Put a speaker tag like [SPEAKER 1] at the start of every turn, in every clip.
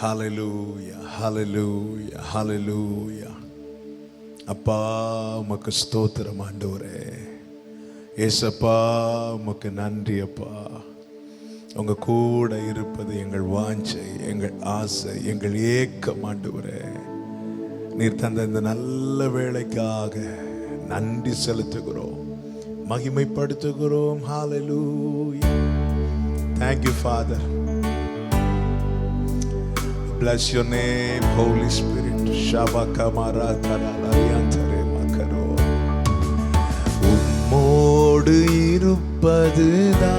[SPEAKER 1] ஹல்லேலூயா, ஹல்லேலூயா, ஹல்லேலூயா. அப்பா உமக்கு ஸ்தோத்திரம் ஆண்டவரே. ஏசப்பா உமக்கு நன்றி அப்பா. உங்க கூட இருப்பது எங்கள் வாஞ்சை, எங்கள் ஆசை, எங்கள் ஏக்கம் ஆண்டவரே. நீர் தந்த இந்த நல்ல வேளைக்காக நன்றி செலுத்துகிறோம், மகிமைப்படுத்துகிறோம். ஹல்லேலூயா. Thank you, Father. Bless your name, Holy Spirit. Shabbakamara karalariantare makaro. உம்மோடு இருப்பதுதான்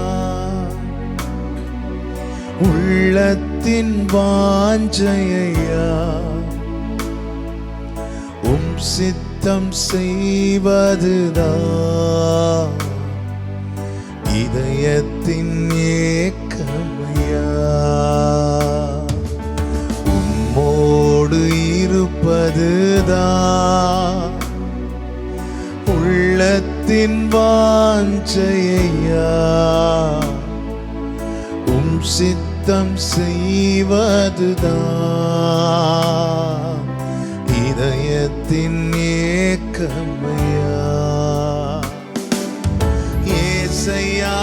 [SPEAKER 1] உள்ளத்தின் வாஞ்சையா, உம் சித்தம் செய்வதுதான் இதயத்தின் ஏக்கமையா. உம்மோடு இருப்பதுதான் உள்ளத்தின் வாஞ்சையா, உம் சித்தம் செய்வதுதான் இதயத்தின் ஏக்கமையா. ஏசையா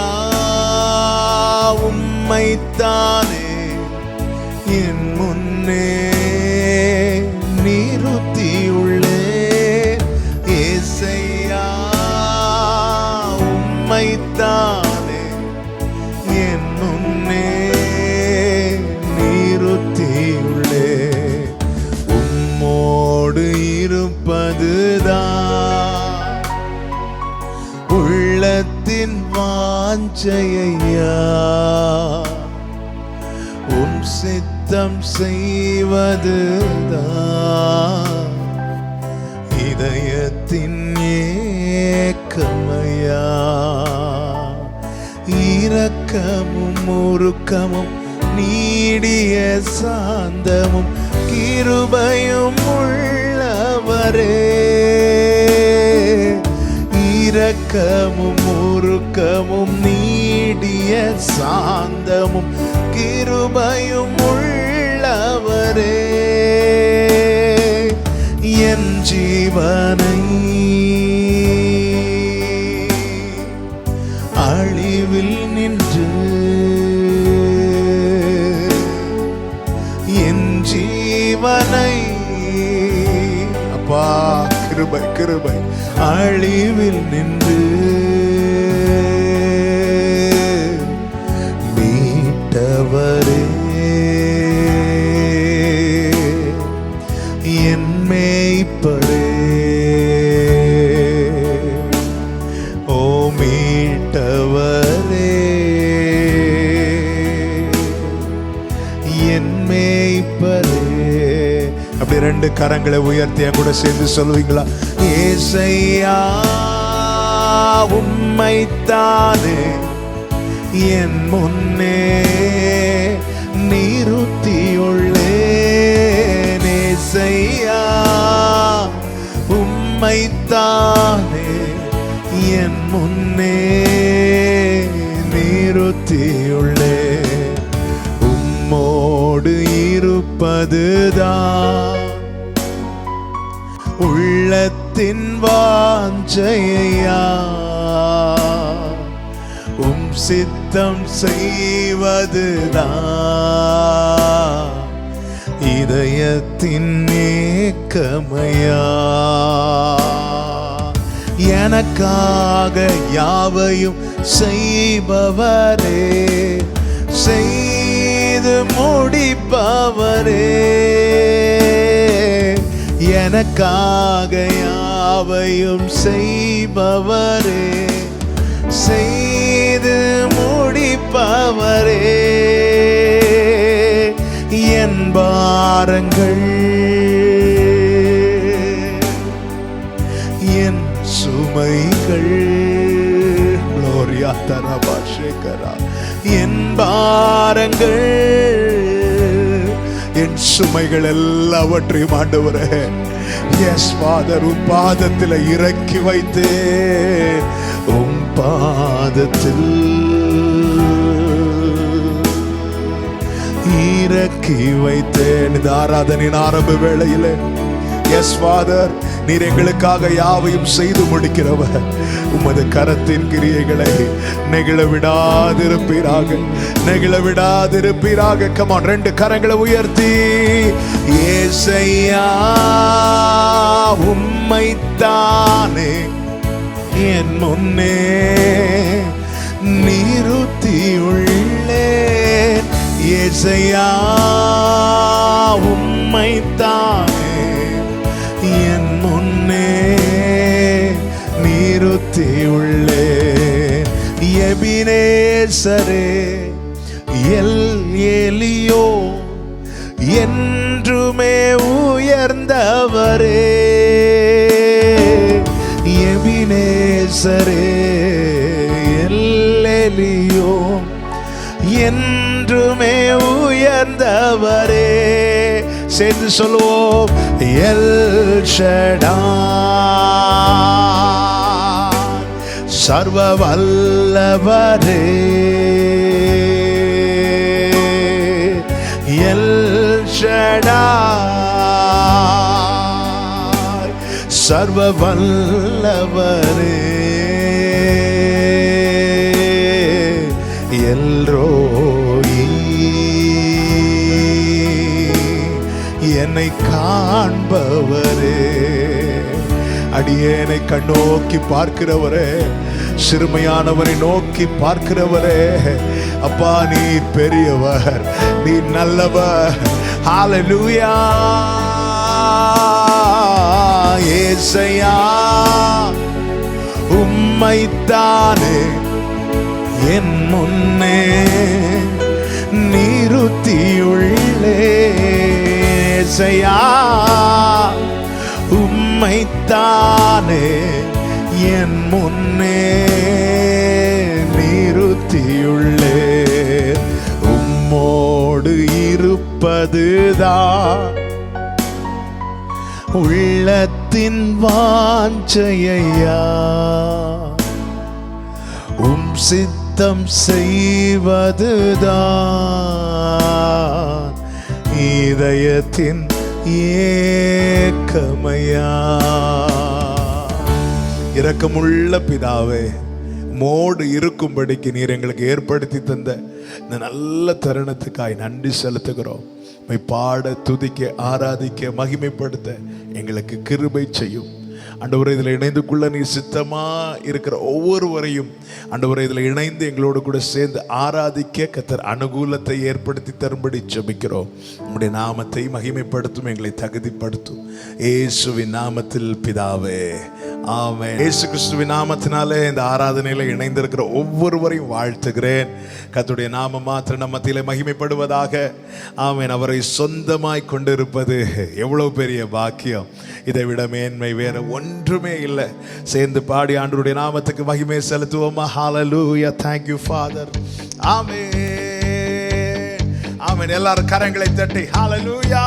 [SPEAKER 1] உம்மைத்தானே என் முன்னே நிறுத்தியுள்ளே. ஏசையா உம்மைத்தானே என் முன்னே நிறுத்தியுள்ளே. உம்மோடு இருப்பதுதான் உள்ளத்தின் வாஞ்சையா, உம் சித்தம் செய்வதுதான் இதயத்தின் ஏக்கமையா. இரக்கமும் உருக்கமும் நீடிய சாந்தமும் கிருபையும் உள்ளவரே. இரக்கமும் உருக்கமும் நீடிய சாந்தமும் கிருபையும் உள்ளவரே. என் ஜீவனை அழிவில் நின்று, என் ஜீவனை அப்பா கிருபை கிருபை அழிவில் நின்று மீட்டவரே. என் மேய்ப்பரே, ஓ மீட்டவரே, என் மேய்ப்பரே. அப்படி ரெண்டு கரங்களை உயர்த்தி கூட சேர்ந்து சொல்லுவீங்களா? ஏசையா உம்மைத்தானே என் முன்னே நிறுத்தியுள்ளேன். ஏசையா உம்மைத்தானே என் முன்னே நிறுத்தியுள்ளேன். உம்மோடு இருப்பதுதான் உள்ளத்தின் வாஞ்சையா, உம் சித்தம் செய்வதுதான் இதயத்தின் ஏக்கமையா. எனக்காக யாவையும் செய்பவரே, செய்து முடிப்பவரே. எனக்காக யாவையும் செய்பவரே, செய்து முடிப்பவரே. என் பாரங்கள் என் சுமைகள் என் பாரங்கள் என் சுமைகள் எல்லாவற்றையும் ஆண்டவரே, எஸ் ஃபாதர், உம் பாதத்தில் இறக்கி வைத்தேன். உம் பாதத்தில் இறக்கி வைத்தேன். இந்த ஆராதனையின் ஆரம்ப வேளையிலே எஸ் ஃபாதர், நீர் எங்களுக்காக யாவையும் செய்து முடிக்கிறவர். உமது கரத்தின் கிரியைகளை நெகிழ விடாதிருப்பீராக, நெகிழ விடாதிருப்பீராக. கமான், 2 கரங்களை உயர்த்தி ஏசையா உம்மைத்தானே என் முன்னே நிறுத்தியுள்ளேன். ஏசையா உம்மைத்தானே என் முன்னே நிறுத்தியுள்ளேன். எபினேசரே எல் எலியோ என்றுமே உயர்ந்தவரே. எபினேசரே எல் எலியோ என்றுமே உயர்ந்தவரே. சேர்ந்து சொல்லுவோம், எல் ஷடாய் சர்வ வல்லவரே. எல் ஷடாய் சர்வ வல்லவரே. எல்ரோயி என்னை காண்பவரே. அடியேனை கண்ணோக்கி பார்க்கிறவரே, சிறுமையானவரை நோக்கி பார்க்கிறவரே. அப்பா, நீர் பெரியவர், நீர் நல்லவர். ஹல்லேலூயா. ஏசையா உம்மைத்தானே என் முன்னே நிறுத்தியுள்ளே. ஏசையா உம்மைத்தானே என் முன்னே நிறுத்தியுள்ளே. உம்மோடு இருப்பதுதான் உள்ளத்தின் வாஞ்சையா. உம் சித்தம் செய்வதுதான் இதயத்தின் ஏக்கமையா. இரக்கமுள்ள பிதாவே, மோடு இருக்கும்படிக்கு நீர் எங்களுக்கு ஏற்படுத்தி தந்த இந்த நல்ல தருணத்துக்காய் நன்றி செலுத்துகிறோம். பாட, துதிக்க, ஆராதிக்க, மகிமைப்படுத்த எங்களுக்கு கிருபை செய்யும். ஆண்டவரே, இதில் இணைந்து கொள்ள நீர் சித்தமா இருக்கிற ஒவ்வொருவரையும் ஆண்டவரே இதில் இணைந்து எங்களோடு கூட சேர்ந்து ஆராதிக்க கர்த்தர் அனுகூலத்தை ஏற்படுத்தி தரும்படி ஜெபிக்கிறோம். உம்முடைய நாமத்தை மகிமைப்படுத்தும், எங்களை தகுதிப்படுத்தும். இயேசுவின் நாமத்தில் பிதாவே, ஆமென். இயேசு கிறிஸ்துவின் நாமத்தினாலே இந்த ஆராதனையில் இணைந்திருக்கிற ஒவ்வொருவரையும் வாழ்த்துகிறேன். கர்த்தருடைய நாமம் மாத்திரம் நம்ம மத்தியிலே மகிமைப்படுவதாக. ஆமென். அவரை சொந்தமாய் கொண்டிருப்பது எவ்வளவு பெரிய பாக்கியம். இதை விட மேன்மை வேற ஒன்றுமே இல்லை. சேர்ந்து பாடி ஆண்டவருடைய நாமத்துக்கு மகிமை செலுத்துவோமா? ஹல்லேலூயா. Thank you Father. ஆமென், ஆமென். எல்லாரும் கரங்களை தட்டி ஹல்லேலூயா.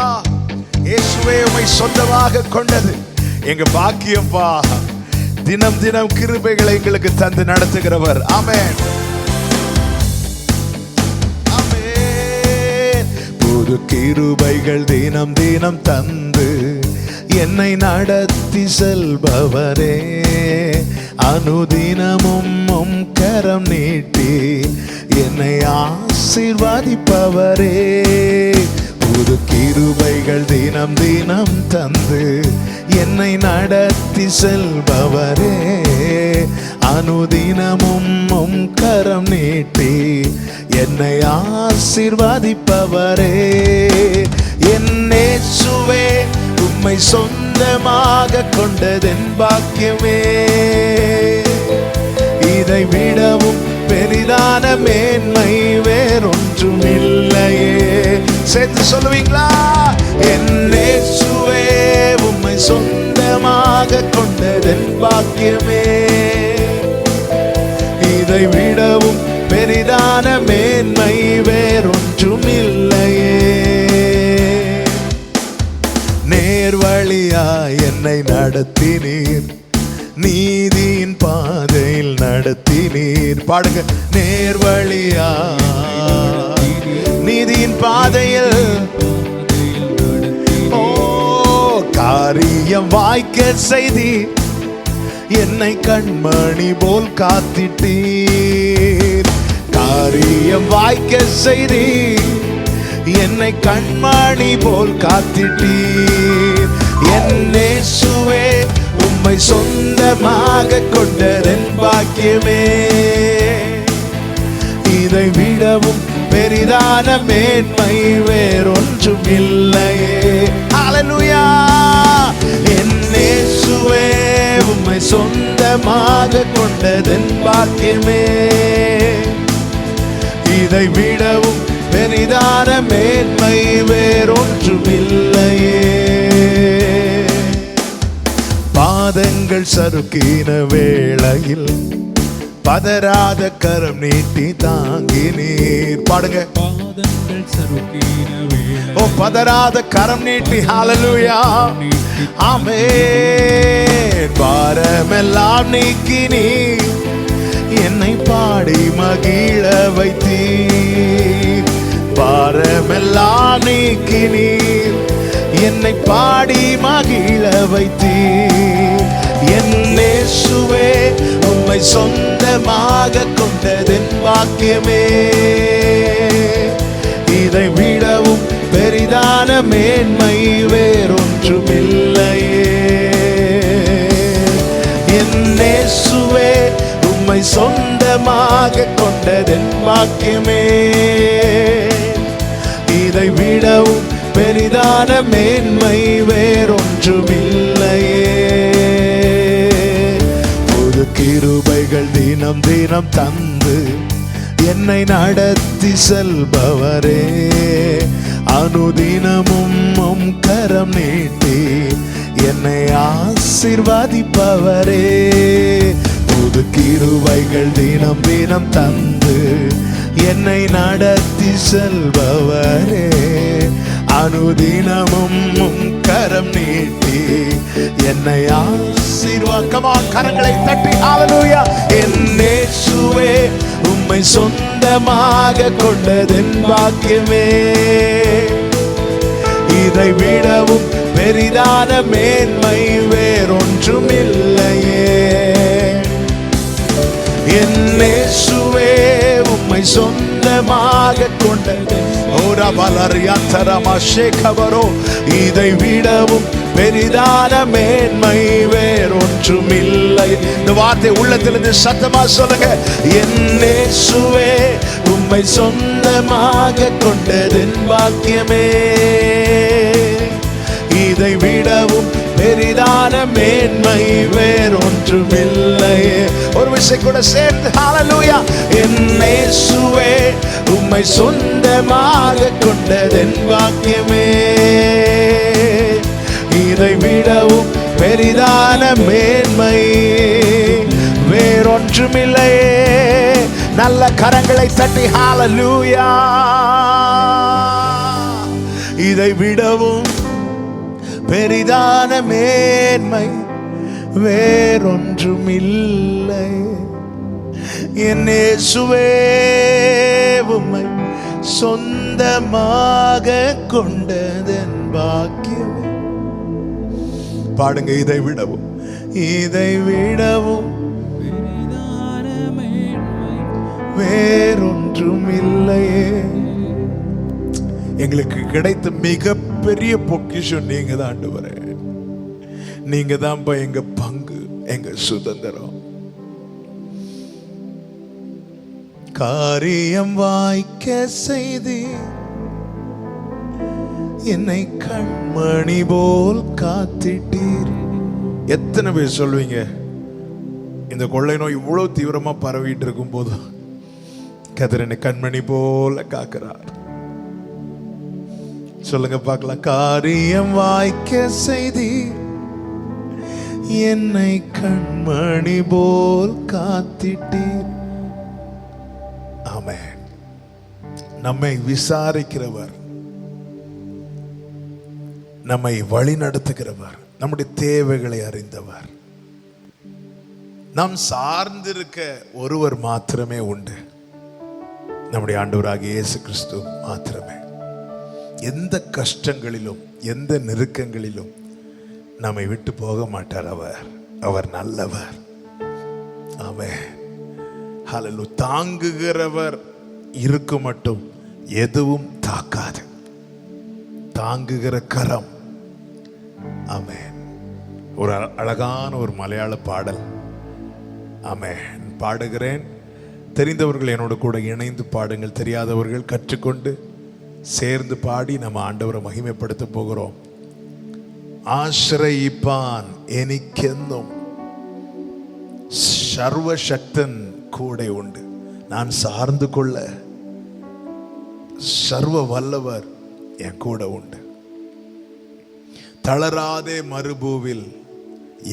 [SPEAKER 1] இயேசுவே, உம்மை சொந்தமாக கொண்டது எங்க பாக்கியம்பா. தினம் தினம் கிருபைகளை எங்களுக்கு தந்து நடத்துகிறவர். ஆமென், ஆமென். புது கிருபைகள் தினம் தினம் தந்து என்னை நடத்தி செல்பவரே, அனுதினமும் உம் கரம் நீட்டி என்னை ஆசீர்வதிப்பவரே. புது கிருபைகள் தினம் தினம் தந்து என்னை நடத்தி செல்பவரே, அனுதினமும் உம் கரம் நீட்டி என்னை ஆசீர்வதிப்பவரே. என் இயேசுவே, உம்மை சொந்தமாக கொண்டதென் பாக்கியமே. இதை விடவும் பெரிதான மேன்மை வேறொன்றும் இல்லையே. சேர்த்து சொல்லுவீங்களா? என் இயேசுவே, உம்மை சொந்தமாக கொண்டதென் பாக்கியமே. இதை விடவும் பெரிதான மேன்மை வேறொன்றும் இல்லையே. நேர்வழியாய் என்னை நடத்தினீர், நீதியின் பாதையில் நடத்தினீர். பாடுங்க. நேர்வழியாய் நீதியின் பாதையில் ஓ காரியம் வாய்க்க செய்தி என்னை கண்மணி போல் காத்திட்டீர். காரியம் வாய்க்க செய்தி என்னை கண்மணி போல் காத்திட்டீர். என் இயேசுவே உம்மை சொந்தமாக கொண்டதென் பாக்கியமே. இதை விடவும் பெரிதான மேன்மை வேறொன்றும் இல்லையே. ஹல்லேலூயா. என் இயேசுவே உம்மை சொந்தமாக கொண்டதென் பாக்கியமே. இதை விடவும் பெரிதான மேன்மை வேறொன்றும் இல்லையே. பாதங்கள் சறுக்கின வேளையில் பதறாத கரம் நீட்டி தாங்கினீர். பாடுங்க.
[SPEAKER 2] பாதங்கள் சறுக்கின வேளையில்
[SPEAKER 1] ஓ பதறாத கரம் நீட்டி. ஹல்லேலூயா. ஆமென். பாரமெல்லாம் நீக்கினீர் என்னை பாடி மகிழ வைத்தீர். பாரமெல்லாம் நீக்கினீர் என்னை பாடி மகிழ வைத்தீர். என் இயேசுவே உம்மை சொந்தமாக கொண்டதென் பாக்கியமே. இதை விடவும் பெரிதான மேன்மை வேறொன்றும் இல்லையே. என் இயேசுவே உம்மை சொந்தமாக கொண்டதென் பாக்கியமே. இதை விடவும் பெரிதான மேன்மை வேறொன்றும் இல்லையே. புது கிருபைகள் தினம் தினம் தந்து என்னை நடத்தி செல்பவரே. அனுதினமும் உம் கரம் நீட்டி என்னை ஆசீர்வதிப்பவரே. புது கிருபைகள் தினம் தினம் தந்து என்னை நடத்தி செல்பவரே. அனுதினமும் உம் கரம் நீட்டி என்னை கரங்களை தட்டி ஹல்லேலூயா. என் இயேசுவே உம்மை சொந்தமாக கொண்டதென் பாக்கியமே. இதை விடவும் பெரிதான மேன்மை வேறொன்றும் இல்லையே. என் இயேசுவே உம்மை சொந்தமாக கொண்டதென் இதை விடவும் பெரிதான மேன்மை வேறொன்றும் இல்லை. இந்த வார்த்தை உள்ளத்திலிருந்து சத்தமா சொல்லுங்க. என் இயேசுவே உம்மை சொந்தமாக கொண்டதென் பாக்கியமே. இதை விடவும் பெரிதான மேன்மை வேறொன்றும் இல்லையே. ஒரு விஷயம் கூட சேர்ந்து ஹல்லேலூயா. என் இயேசுவே உம்மை சொந்தமாக கொண்டதென் பாக்கியமே. இதை விடவும் பெரிதான மேன்மை வேறொன்றும் இல்லையே. நல்ல கரங்களை தட்டி ஹல்லேலூயா. இதை விடவும் பெரிதான மேன்மை வேறொன்றும் இல்லை. என் இயேசுவே உம்மை சொந்தமாக கொண்டதென் பாக்கியமே. பாடுங்க. இதை விடவும்
[SPEAKER 2] பெரிதான மேன்மை
[SPEAKER 1] வேறொன்றும் இல்லையே. எங்களுக்கு கிடைத்த மிகப்பெரிய பொக்கிஷம் நீங்க தான் ஆண்டவரே. நீங்க தான் எங்க பங்கு, எங்க சுதந்திரம். காரியம் வாய்க்க செய்தி என்னை கண்மணி போல் காத்திட்டீர். எத்தனை பேர் சொல்வீங்க இந்த கொள்ளை நோய் இவ்வளவு தீவிரமா பரவிட்டு இருக்கும் போது கர்த்தர் என்னை கண்மணி போல காக்கிறார்? சொல்லுங்க பார்க்கலாம். காரியம் வாய்க்க செய்தி என்னை கண்மணி போல் காத்திட்டீர். ஆமென். நம்மை விசாரிக்கிறவர், நம்மை வழி நடத்துகிறவர், நம்முடைய தேவைகளை அறிந்தவர். நாம் சார்ந்திருக்க ஒருவர் மாத்திரமே உண்டு. நம்முடைய ஆண்டவராகிய இயேசு கிறிஸ்து மாத்திரமே. எந்த கஷ்டங்களிலும் எந்த நெருக்கங்களிலும் நம்மை விட்டு போக மாட்டார். அவர் நல்லவர். ஆமென். ஹல்லேலூயா. தாங்குகிறவர் இருக்கு மட்டும் எதுவும் தாக்காது. தாங்குகிற கரம். ஆமென். ஒரு அழகான ஒரு மலையாள பாடல். ஆமென். பாடுகிறேன். தெரிந்தவர்கள் என்னோட கூட இணைந்து பாடுங்கள். தெரியாதவர்கள் கற்றுக்கொண்டு சேர்ந்து பாடி நம்ம ஆண்டவரை மகிமைப்படுத்த போகிறோம். ஆശ്രയിപ്പാൻ എനിക്കെന്നും സർവശക്തൻ കൂടെ ഉണ്ട്. நான் சார்ந்து கொள்ள சர்வ வல்லவர் என் கூட உண்டு. தளராதே மறுபூவில்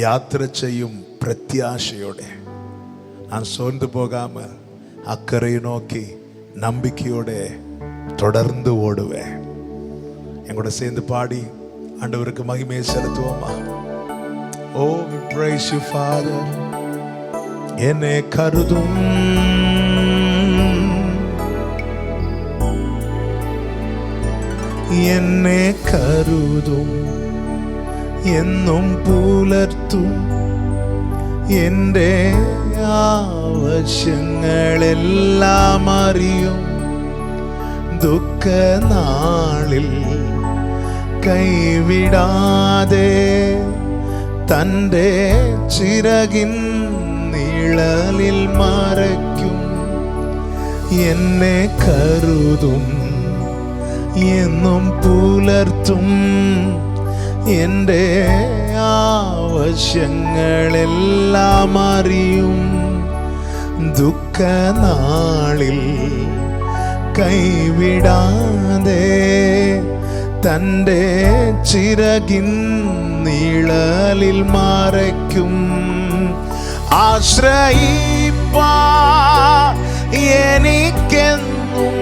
[SPEAKER 1] யாத்திரை செய்யும் பிரத்யாசையோட நான் சோர்ந்து போகாம அக்கறை நோக்கி நம்பிக்கையோட தொடர்ந்து ஓடுவேன். எங்கூட சேர்ந்து பாடி ஆண்டவருக்கு மகிமையை செலுத்துவோமா? ஓ, we praise you, Father. என்னை கருதும் എന്നെ കരുതും എന്നും പുലർത്തും എൻ്റെ ആവശ്യങ്ങളെല്ലാം അറിയും. ദുഃഖനാളിൽ കൈവിടാതെ തൻ്റെ ചിറകിൻ നിഴലിൽ മറയ്ക്കും. എന്നെ കരുതും എന്നും പുലർത്തും എൻ്റെ ആവശ്യങ്ങളെല്ലാം അറിയും. ദുഃഖനാളിൽ കൈവിടാതെ തൻ്റെ ചിറകിൻ നിഴലിൽ മറയ്ക്കും. ആശ്രയിപ്പാൻ എനിക്കെന്നും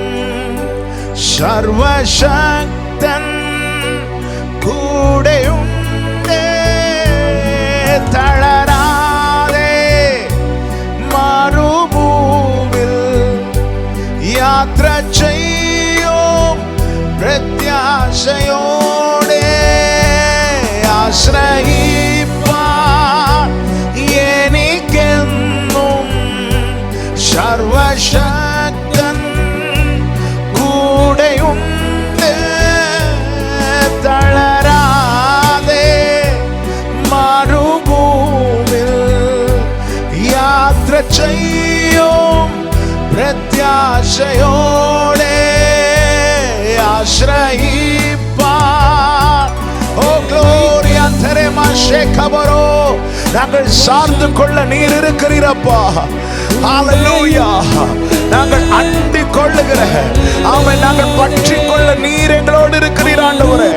[SPEAKER 1] സർവശക്തൻ കൂടെയുണ്ട്. തളരാതെ മരുഭൂമിൽ യാത്ര ചെയ്യും പ്രത്യാശയോടെ. ആശ്രയിപ്പാൻ എനിക്കെന്നും സർവശക്തൻ കൂടെയുണ്ട്. തളരാതെ മരുഭൂമിൽ യാത്ര ചെയ്യും പ്രത്യാശയോടെ. ആശ്രയിപ്പാൻ ഓ ഗ്ലോറിയ തെരമാശേഖബരോ நாங்கள் சார்ந்து கொள்ள நீர் இருக்கிறீரப்பா. ஹalleluya. நாங்கள் அண்டிக் கொள்ளுகிற ஆமென் நாங்கள் பற்றி கொள்ள நீர் எங்களோடு இருக்கிறீர் ஆண்டவரே.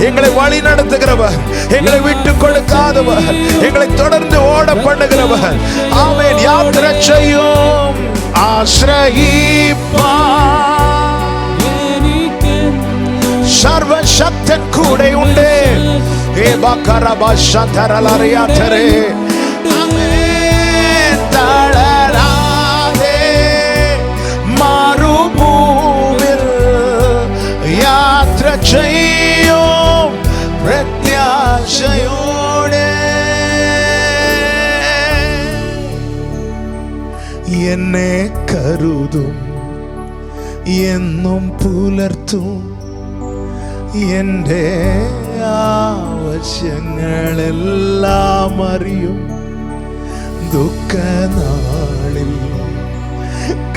[SPEAKER 1] எங்களை வழி நடத்துகிறவர், எங்களை விட்டு கொடுக்காதவர், எங்களை தொடர்ந்து ஓட பண்ணுகிறவர். ஆமென். யாத்திரை செய்யும் ஆശ്രയിപ്പാൻ സർവശക്തൻ കൂടെ ഉണ്ട്. തളരാതെ മരുഭൂമിൽ യാത്ര ചെയ്യും പ്രത്യാശയോടെ. എന്നെ കരുതും എന്നും പുലർത്തും എൻ്റെ ആവശ്യങ്ങളെല്ലാം അറിയും. ദുഃഖനാളിൽ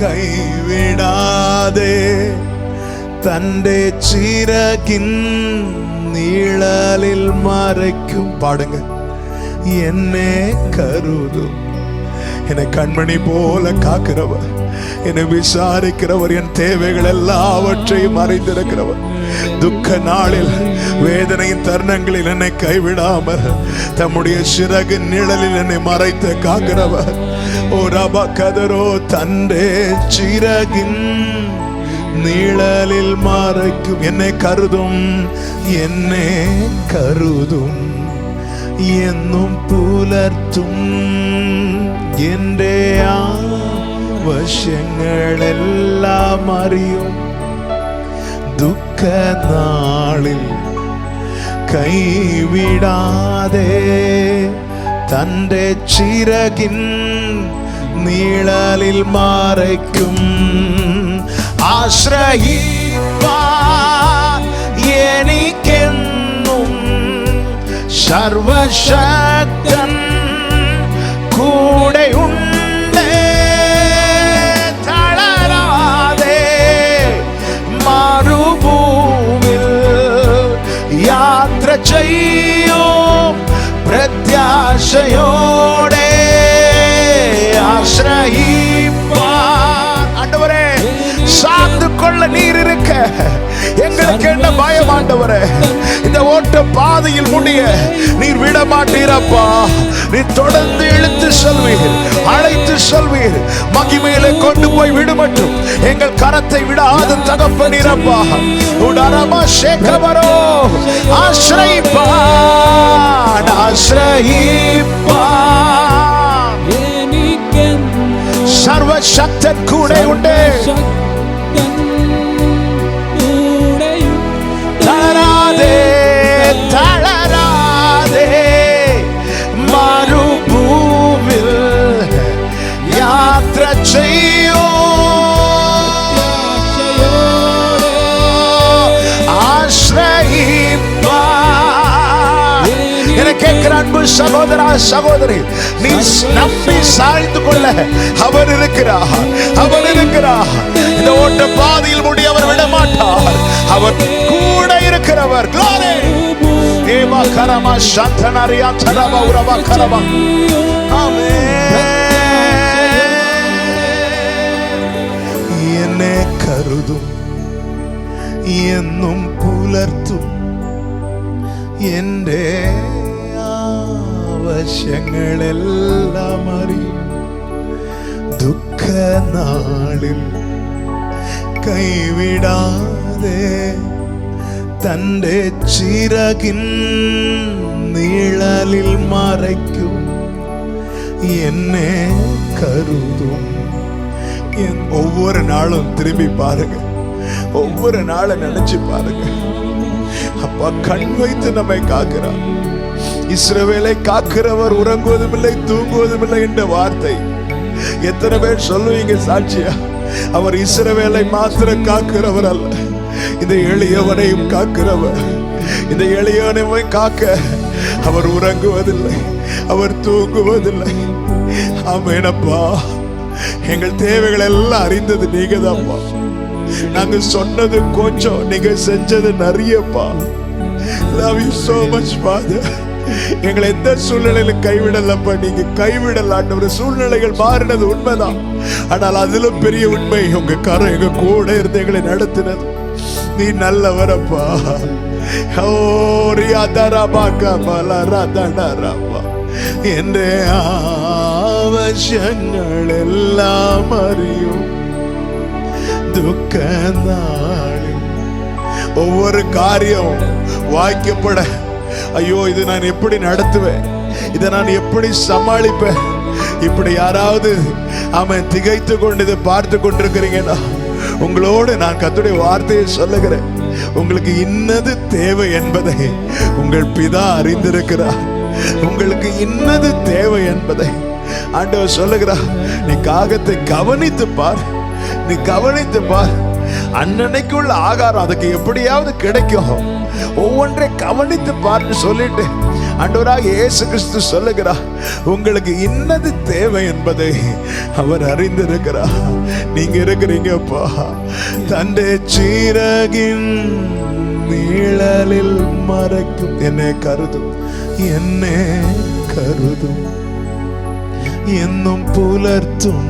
[SPEAKER 1] കൈവിടാതെ തൻ്റെ ചിറകിൻ നിഴലിൽ മറയ്ക്കും. പാടുங்க. എന്നെ കരുതും. என்னை கண்மணி போல காக்கிறவர், என்னை விசாரிக்கிறவர், என் தேவைகள் எல்லாவற்றையும் அறிந்திருக்கிறவர். துக்க நாளில் வேதனையின் தருணங்களில் என்னை கைவிடாமல் தம்முடைய சிறகு நிழலில் என்னை மறைத்து காக்கிறவர். ஓ ரபா கதரோ தண்டே சிறகின் நிழலில் மறைக்கும். என்னை கருதும், என்னை கருதும் എന്നും പുലർത്തും എൻ്റെ വശങ്ങളെല്ലാം അറിയും. ദുഃഖ നാളിൽ കൈവിടാതെ തന്റെ ചിറകിൻ നീളലിൽ മറയ്ക്കും. ആശ്രയിപ്പാൻ എനിക്കെന്നും സർവശക്തൻ കൂടെയുണ്ട്. തളരാതെ മരുഭൂമിൽ യാത്ര ചെയ്യും പ്രത്യാശയോടെ. ஆசிரயிப்பார். ஆண்டவரே, சார்ந்து கொள்ள நீர் இருக்க எங்களுக்கு என்ன பயம் ஆண்டவரே? இந்த ஓட்ட பாதையில் முடிய நீர் விட மாட்டீரப்பா. நீர் தொடர்ந்து இழுத்து செல்வீர், அழைத்து செல்வீர், மகிமையிலே கொண்டு போய் விடுமட்டும் எங்கள் கரத்தை விடாத தகப்பனீரப்பா. உடரமா சேகவரோ ஆசிரயிப்பார், ஆசிரயிப்பார். சர்வசக்தன் கூட உண்டு. தளராதே தளராதே மருபூமில் யாத்திரை செய்யும். ஆசிரயிப்பார். என கேட்கிற அன்பு சகோதரா சகோதரி, நீ நம்பி சாய்ந்து கொள்ள அவர் இருக்கிறார், அவர் இருக்கிறார். இந்த ஓட்ட பாதையில் முடி அவர் விட மாட்டார், அவர் கூட இருக்கிறவர். glory ஏமா கரமா சந்தனரியா தரமா உரமா கரமா. ஆமென். என்னை கருதும் എന്നും പുലർത്തും എൻ്റെ ആവശ്യങ്ങളെല്ലാം അറിയും. ദുഃഖനാളിൽ കൈവിടാതെ തൻ്റെ ചിറകിൻ നിഴലിൽ മറയ്ക്കും. എന്നെ கருதும். ஒவ்வொரு நாளும் திரும்பி பாருங்க, ஒவ்வொரு நாளும் நினைச்சு பாருங்க. அப்பா கண் வைத்து நம்மை காக்கிறார். இஸ்ரவேலை காக்கிறவர் உறங்குவதும் இல்லை தூங்குவதும் இல்லை என்ற வார்த்தை எத்தனை பேர் சொல்லுவீங்க சாட்சியா? அவர் இஸ்ரவேலை மாத்திரம் காக்கிறவர் அல்ல, இந்த எளியவனையும் காக்கிறவர். இந்த எளியவனை காக்க அவர் உறங்குவதில்லை, அவர் தூங்குவதில்லை. ஆமெனப்பா, எங்கள் தேவைகள் எல்லாம் அறிந்தது நீங்க தான்ப்பா. நாங்க சொன்னது கொஞ்சம், நீங்க செஞ்சது நிறையப்பா. Love you so much Father. எங்களை எந்த சூழ்நிலையில கைவிடலப்பா, நீங்க கைவிடல ஆண்டவரே. சூழ்நிலைகள் மாறினது உண்மைதான், ஆனால் அதிலும் பெரிய உண்மை உங்க கரம் எங்க கூட இருந்து எங்களை நடத்தினது. நீ நல்லவரப்பா. എന്റെ ആവശ്യങ്ങളെല്ലാം അറിയും. ദുഃഖനാളിൽ ஒவ்வொரு காரியம் வாய்க்கப்பட, ஐயோ இது நான் எப்படி நடத்துவேன், இதை நான் எப்படி சமாளிப்பேன், இப்படி யாராவது அவன் திகைத்து கொண்டு இதை பார்த்து கொண்டிருக்கிறீங்கன்னா உங்களோடு நான் கர்த்தருடைய வார்த்தையை சொல்லுகிறேன். உங்களுக்கு இன்னது தேவை என்பதை உங்கள் பிதா அறிந்திருக்கிறார். உங்களுக்கு இன்னது தேவை என்பதை ஆண்டவர் சொல்லுகிறார். நீ காகத்தை கவனித்து பார், நீ கவனித்து பார். அன்னன்னைக்குள்ள ஆகாரம் அதுக்கு எப்படியாவது கிடைக்கும், ஒவ்வொன்றை கவனித்து பார்த்து சொல்லிட்டு ஆண்டவராக இயேசு கிறிஸ்து சொல்லுகிறார், உங்களுக்கு இன்னது தேவை என்பதை அவர் அறிந்திருக்கிறார். நீங்க இருக்கிறீங்கப்பா. தன்னை சிறகின் நிழலில் மறைக்கும். என்னை கருதும், என்னை கருதும், എന്നും പുലർത്തും.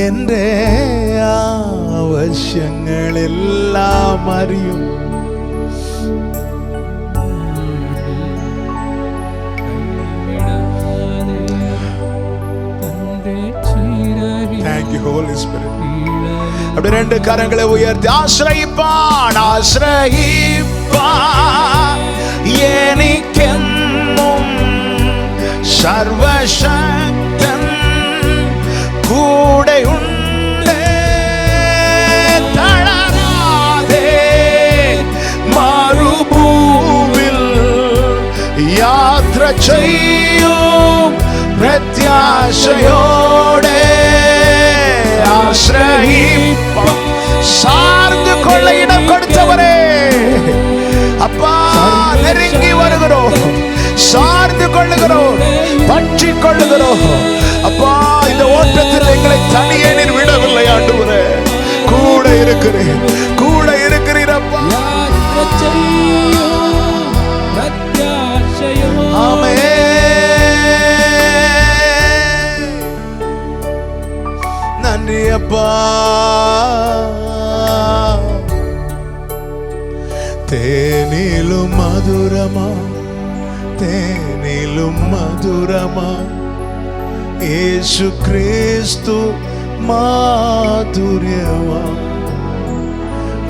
[SPEAKER 1] എൻ്റെ ആവശ്യങ്ങളെല്ലാം അറിയും. Thank you Holy Spirit. அப்படி ரெண்டு கரங்களை உயர்த்தி ஆശ്രയിപ്പാൻ, ആശ്രയിപ്പാൻ എനിക്കെന്നും സർവശക്തൻ കൂടെ ഉണ്ട് തളരാതെ മരുഭൂവിൽ യാത്ര ചെയ്യും പ്രത്യാശയോടെ ആശ്രയിപ്പം சார்ந்து கொள்ள இடம் கொடுத்தவரே அப்பா நெருங்கி வருகிறோம், சார்ந்து கொள்ளுகிறோம், பற்றி கொள்ளுகிறோம். அப்பா இந்த ஓட்டத்தில் எங்களை தனியே நீர் விடவில்லை ஆண்டவரே, கூட இருக்கிறேன், கூட இருக்கிறீர் அப்பா. ஆமென். நன்றி அப்பா. தேனிலும் மதுரமா, தேனிலும் மதுரமா യേശു ക്രിസ്തു മാധുര്യമാ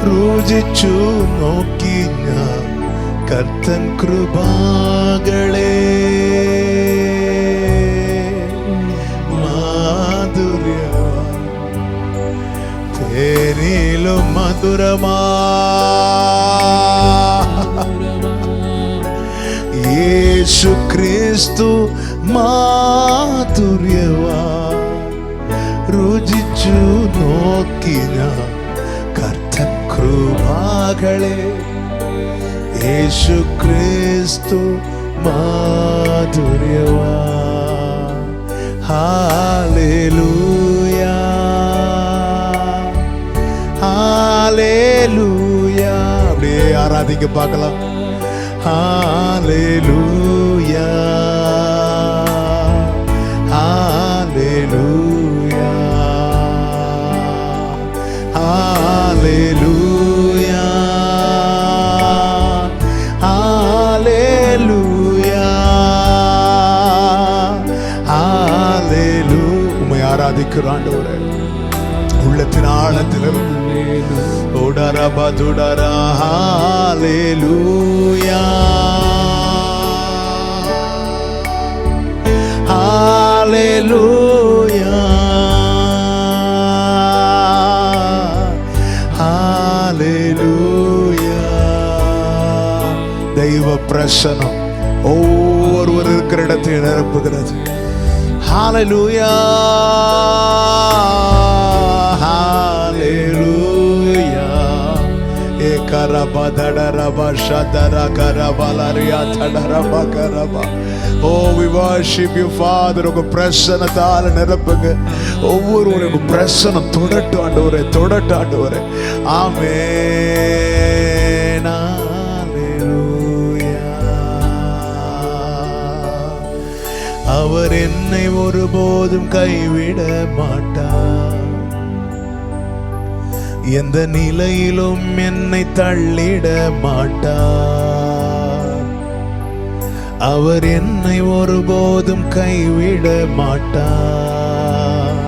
[SPEAKER 1] രുചിച്ചു നോക്കി ഞാൻ കർത്തൻ കൃപാകളെ മാധുര്യമാ തേനിലും മധുരമാ യേശു ക്രിസ്തു മാധുര്യവാ രുചിച്ചു നോക്കി ഞാൻ കർത്തൻ കൃപാകളെ യേശു ക്രിസ്തു മാധുര്യവാ ഹല്ലേലൂയ ഹല്ലേലൂയ. அப்படியே ஆராதிக்க பார்க்கலாம். Hallelujah, Hallelujah, Hallelujah, Hallelujah, Hallelujah. உம்மை ஆராதிக்கிற ஆண்டவரே, உள்ளத்தின் ஆழத்திலிருந்து ஓடரபா துடரா. ஹல்லேலூயா, ஹல்லேலூயா, ஹல்லேலூயா. தெய்வ பிரசன்னம் ஒவ்வொருவர் இருக்கிற இடத்தை நிரப்புகிறது. ஹல்லேலூயா, ஹல்லேலூயா. Karabadadara Shadara Karabalaria Tadaraba Karaba. Oh, we worship you, Father. உங்க பிரசன்னத்தால நிரப்புங்க. ஒவ்வொருவரும் உங்க பிரசன்னம் தொடட்டு ஆண்டவரே, தொடட்டு ஆண்டவரே. ஆமென். ஹல்லேலூயா. அவர் என்னை ஒருபோதும் கைவிட மாட்டார், எந்த நிலையிலும் என்னை தள்ளிட மாட்டார். அவர் என்னை ஒருபோதும் கைவிட மாட்டார்,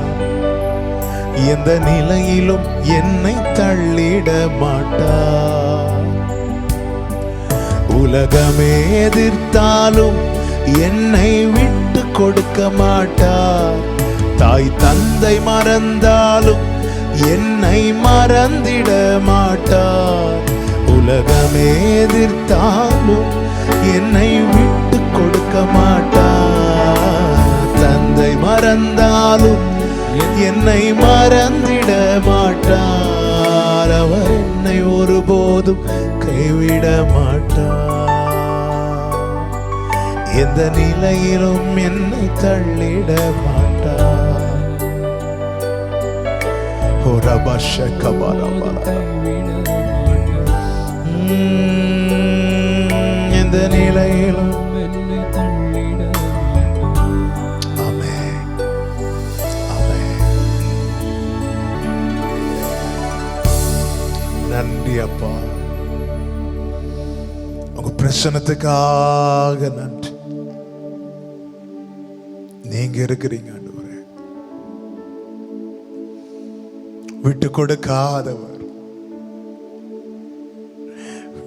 [SPEAKER 1] எந்த நிலையிலும் என்னை தள்ளிட மாட்டார். உலகமே எதிர்த்தாலும் என்னை விட்டு கொடுக்க மாட்டார். தாய் தந்தை மறந்தாலும் என்னை மறந்திட மாட்டார். உலகமே எதிர்த்தாலும் என்னை விட்டு கொடுக்க மாட்டார். தந்தை மறந்தாலும் என்னை மறந்திட மாட்டார். அவர் என்னை ஒருபோதும் கைவிட மாட்டார், எந்த நிலையிலும் என்னை தள்ளிட மாட்டார். எந்த நிலையிலும் என்னை தள்ளிட மாட்டார். ஆமென், ஆமென். நன்றி அப்பா, உங்க பிரசன்னத்துக்காக நன்றி. நீங்க இருக்கிறீங்க ஆண்டவரே, விட்டு கொடுக்காதவர்,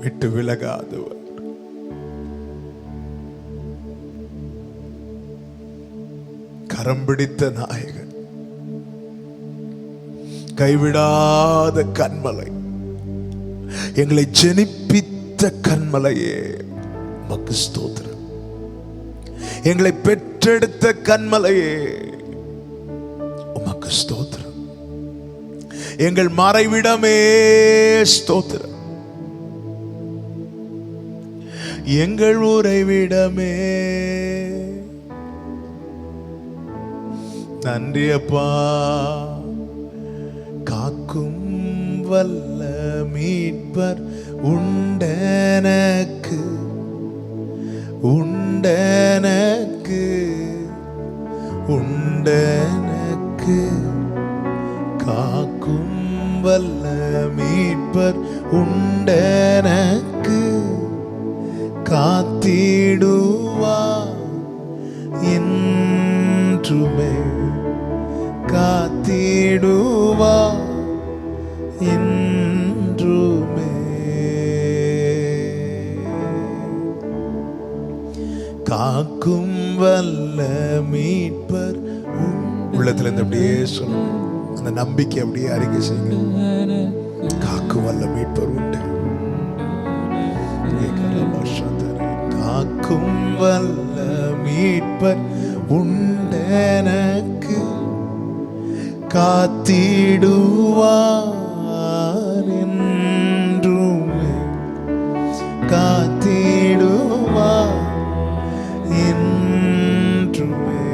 [SPEAKER 1] விட்டு விலகாதவர். கரம் பிடித்த நாயகன், கைவிடாத கன்மலை, எங்களை ஜெனிப்பித்த கன்மலையே உமக்கு ஸ்தோத்திரம். எங்களை பெற்றெடுத்த கன்மலையே உமக்கு ஸ்தோத்திரம். எங்கள் மறைவிடமே ஸ்தோத்திரம். எங்கள் உறைவிடமே நன்றி அப்பா. காக்கும் வல்ல மீட்பர் உண்டனக்கு, உண்டனக்கு, உண்டனக்கு. காக்கும் வல்ல மீட்பர் உண்டனக்கு, காத்திடுவா என்றுமே, காத்திடுவா என்றுமே. காக்கும் வல்ல மீட்பர் உள்ளத்துல இருந்து அப்படியே சொல்லுங்க, அந்த நம்பிக்கை அப்படியே அறிக்கை செய்யுங்க. காக்கும் வல்ல மீட்பர் உண்டு. காக்கும் வல்ல மீட்பர் உண்டனக்கு, காத்திடுவார் என்றுமே, காத்திடுவார் என்றுமே.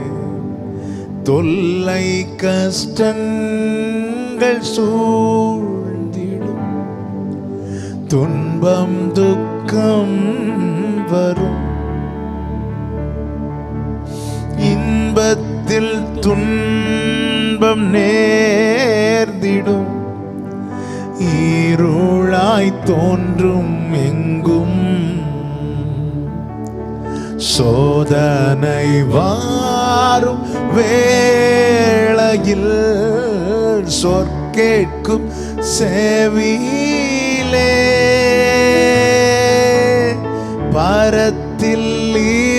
[SPEAKER 1] தொல்லை கஷ்டங்கள் சூழ்ந்திடும், துன்பம் துக்கம் வரும், இன்பத்தில் துன்பம் நேர்ந்திடும், இருளாய் தோன்றும் எங்கும், சோதனை வாரும் வேளையில் சொற்கேட்கும் செவியிலே, பரத்தில்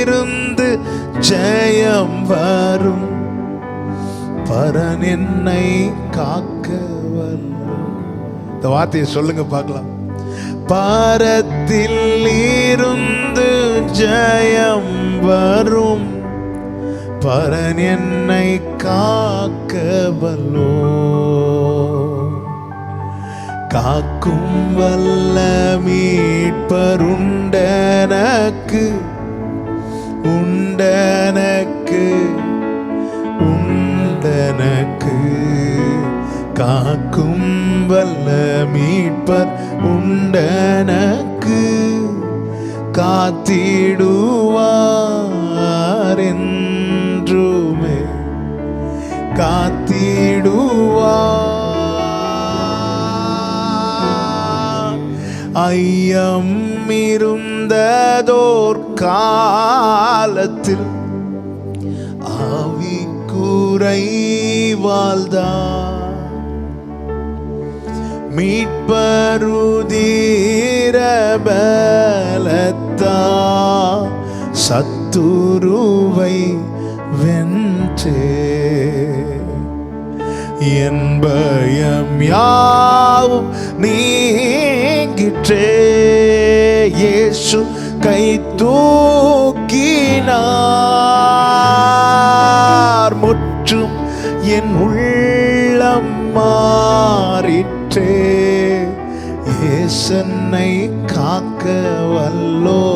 [SPEAKER 1] இருந்து ஜெயம் வரும், பரன் என்னை காக்க வல்லும். இந்த வார்த்தையை சொல்லுங்க பார்க்கலாம். பரத்தில் இருந்து ஜெயம் வரும், பரன் என்னை காக்க வல்லோ. காக்கும் வல்ல மீட்பர் உண்டனக்கு, உண்டனக்கு, உண்டனக்கு. காக்கும் வல்ல மீட்பர் உண்டனக்கு, காத்திடுவார் என்றுமே, காத்திடுவார். ஐயம் இருந்ததோர் காலத்தில் ஆவிக்குறை வாழ்ந்தார், மீட்பருதீர பலத்தா சத்துருவை வென்றே. என் பயம் யாவும் நீங்கிற்றே, இயேசு கை தூக்கினார், முற்றும் என் உள்ளம் மாறிற்றே. இயேசன்னை காக்க வல்லோ,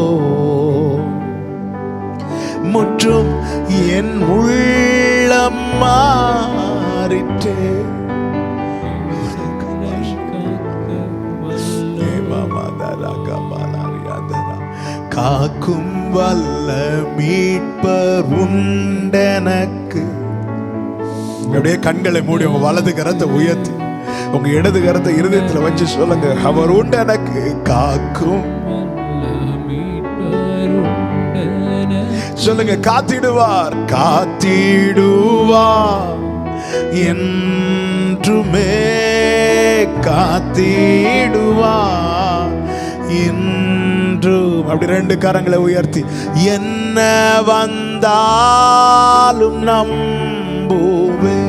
[SPEAKER 1] முற்றும் என் உள்ளம் மாறிற்றே. காக்கும் வல்ல மீட்பர் உண்டனக்கு. அப்படியே கண்களை மூடி உங்க வலது கரத்தை உயர்த்தி உங்க இடது கரத்தை இருதயத்துல வச்சு சொல்லுங்க, அவர் உண்டனக்கு. காக்கும் சொல்லுங்க, காத்திடுவார், காத்திடுவார் என்றுமே, காத்திடுவார் என்றும். அப்படி ரெண்டு கரங்களை உயர்த்தி, என்ன வந்தாலும் நம்புவே,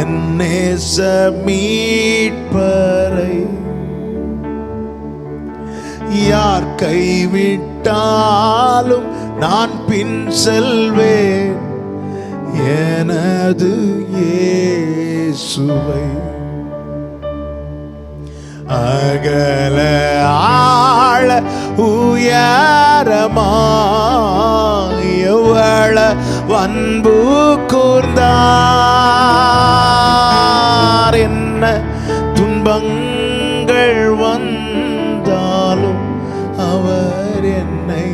[SPEAKER 1] என் நேச மீட்பரை யார் கைவிட்டாலும் நான் பின் செல்வேன் எனது இயேசுவை. அகல ஆழ உயரமாய் எவ்வளவு அன்பு கூர்ந்தார். என்ன துன்பங்கள் வந்தாலும் அவர் என்னை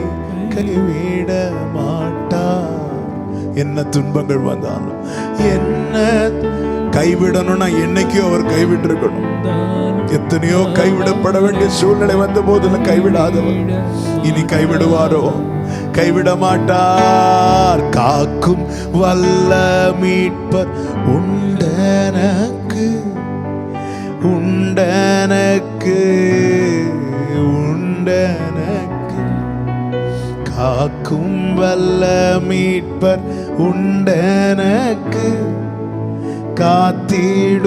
[SPEAKER 1] கைவிட மாட்டார். என்ன துன்பங்கள் வந்தாலும் என்ன கைவிடணும்னா என்னைக்கும் அவர் கைவிட்டு இருக்கணும். எத்தனையோ கைவிடப்பட வேண்டிய சூழ்நிலை வந்த போதில் கைவிடாதவர் இனி கைவிடுவாரோ? கைவிட மாட்டார். காக்கும் வல்ல மீட்பர் உண்டனக்கு உண்டனக்கு உண்டனக்கு. காக்கும் வல்ல மீட்பர் உண்டனக்கு காத்திடுவார்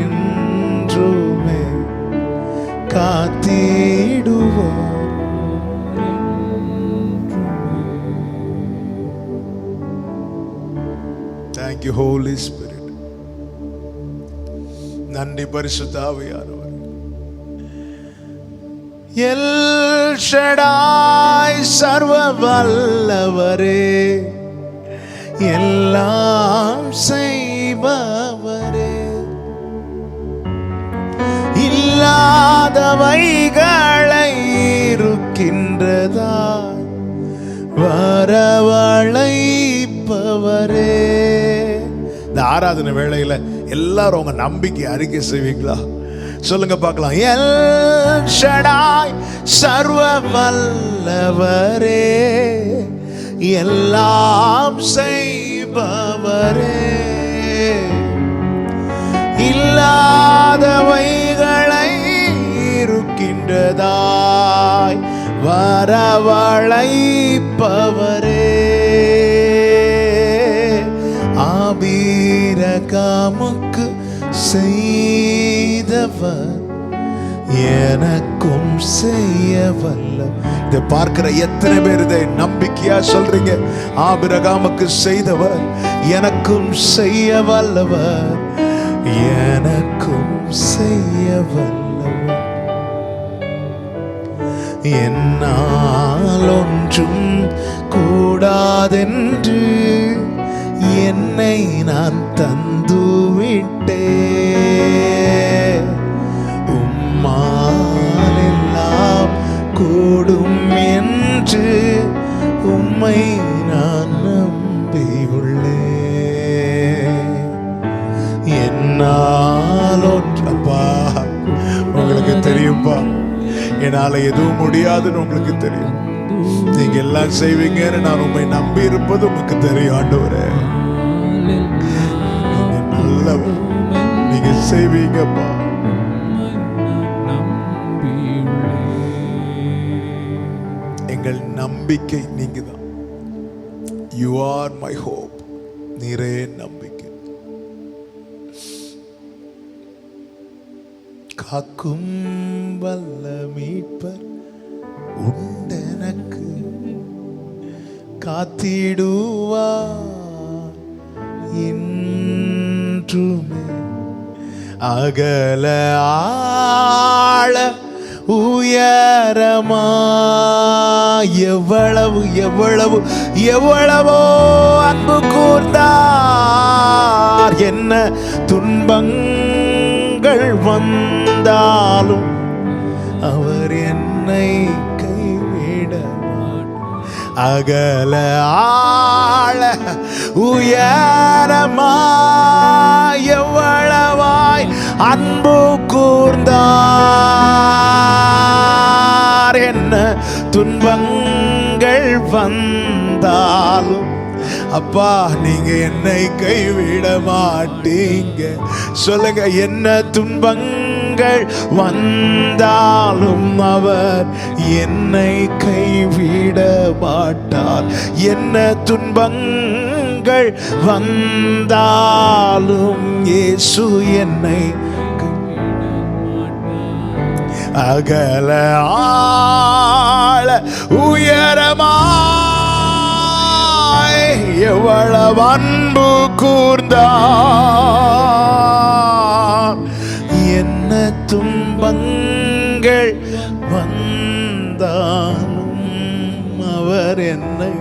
[SPEAKER 1] என்றுமே காத்திடுவார். Thank you Holy Spirit. நன்றி பரிசுத்த ஆவியானவர். எல் ஷடாய் சர்வ வல்லவரே, எல்லாம் செய்பவரே, இல்லாதவைகளை இருக்கின்றதா வரவழைப்பவரே. இந்த ஆராதனை வேளையில எல்லாரும் உங்க நம்பிக்கை அறிக்கை செய்வீங்களா? சொல்லுங்க பார்க்கலாம். எல் ஷடாய் சர்வ வல்லவரே, எல்லாம் செய்பவரே, இல்லாதவைகளை இருக்கின்றதாய் வரவழைப்பவரே. ஆபிரகாமுக்கு செய்தவர் எனக்கும் செய்ய வல்ல. இதை பார்க்கிற எத்தனை பேர் இதை நம்பிக்கையா சொல்றீங்க? ஆபிரகாமுக்கு செய்தவர் எனக்கும் செய்ய வல்லவர், எனக்கும் செய்ய வல்லவர். என்னால் ஒன்றும் கூடாதென்று என்னை நான் தந்துவிட்டேன். உம்மால் எல்லாம் கூடும் என்று உம்மை நான் நம்பியுள்ளேன். என்னால் ஒன்றப்பா, உங்களுக்கு தெரியும்பா, என்னால எதுவும் முடியாதுன்னு உங்களுக்கு தெரியும். நீங்க எல்லாம் செய்வீங்கன்னு நான் உண்மை நம்பி இருப்பது உங்களுக்கு தெரியும். ஆண்டவரே, நீங்க நல்லவர், நீங்க செய்வீங்கப்பா. எங்கள் நம்பிக்கை நீங்க தான். You are my hope. நீரே நம்பிக்கை. காக்கும் வல்ல மீட்பர் உண்டனக்கு காத்திடுவார் என்றுமே. அகல ஆழ உயரமா எவ்வளவு எவ்வளவு எவ்வளவோ அன்பு கூர்ந்தார். என்ன துன்பங்கள் வந்தாலும் அவர் என்னை கைவிட மாட்டார். அகல ஆழ உயரமா எவ்வளவாய் அன்பு கூர்ந்தார். என்ன துன்பங்கள் வந்தாலும் அப்பா நீங்க என்னை கைவிட மாட்டீங்க. சொல்லுங்க, என்ன துன்பங்கள் வந்தாலும் அவர் என்னை கைவிட மாட்டார். என்ன துன்பங்கள் துன்பங்கள் வந்தாலும் இயேசு என்னை அகல ஆழ உயரமாய் எவ்வளவு அன்பு கூர்ந்தார். என்ன துன்பங்கள் வந்தாலும் அவர் என்னை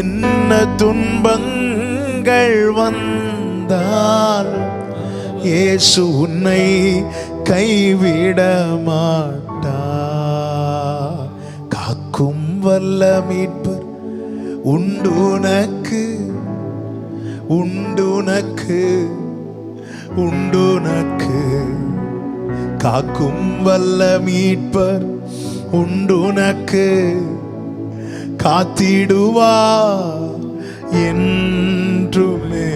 [SPEAKER 1] என்ன துன்பங்கள் வந்தால் இயேசு உன்னை கைவிட மாட்டார். காக்கும் வல்ல மீட்பர் உண்டுனக்கு உண்டுனக்கு உண்டுனக்கு. காக்கும் வல்ல மீட்பர் உண்டுனக்கு காத்திடுவா என்றுமே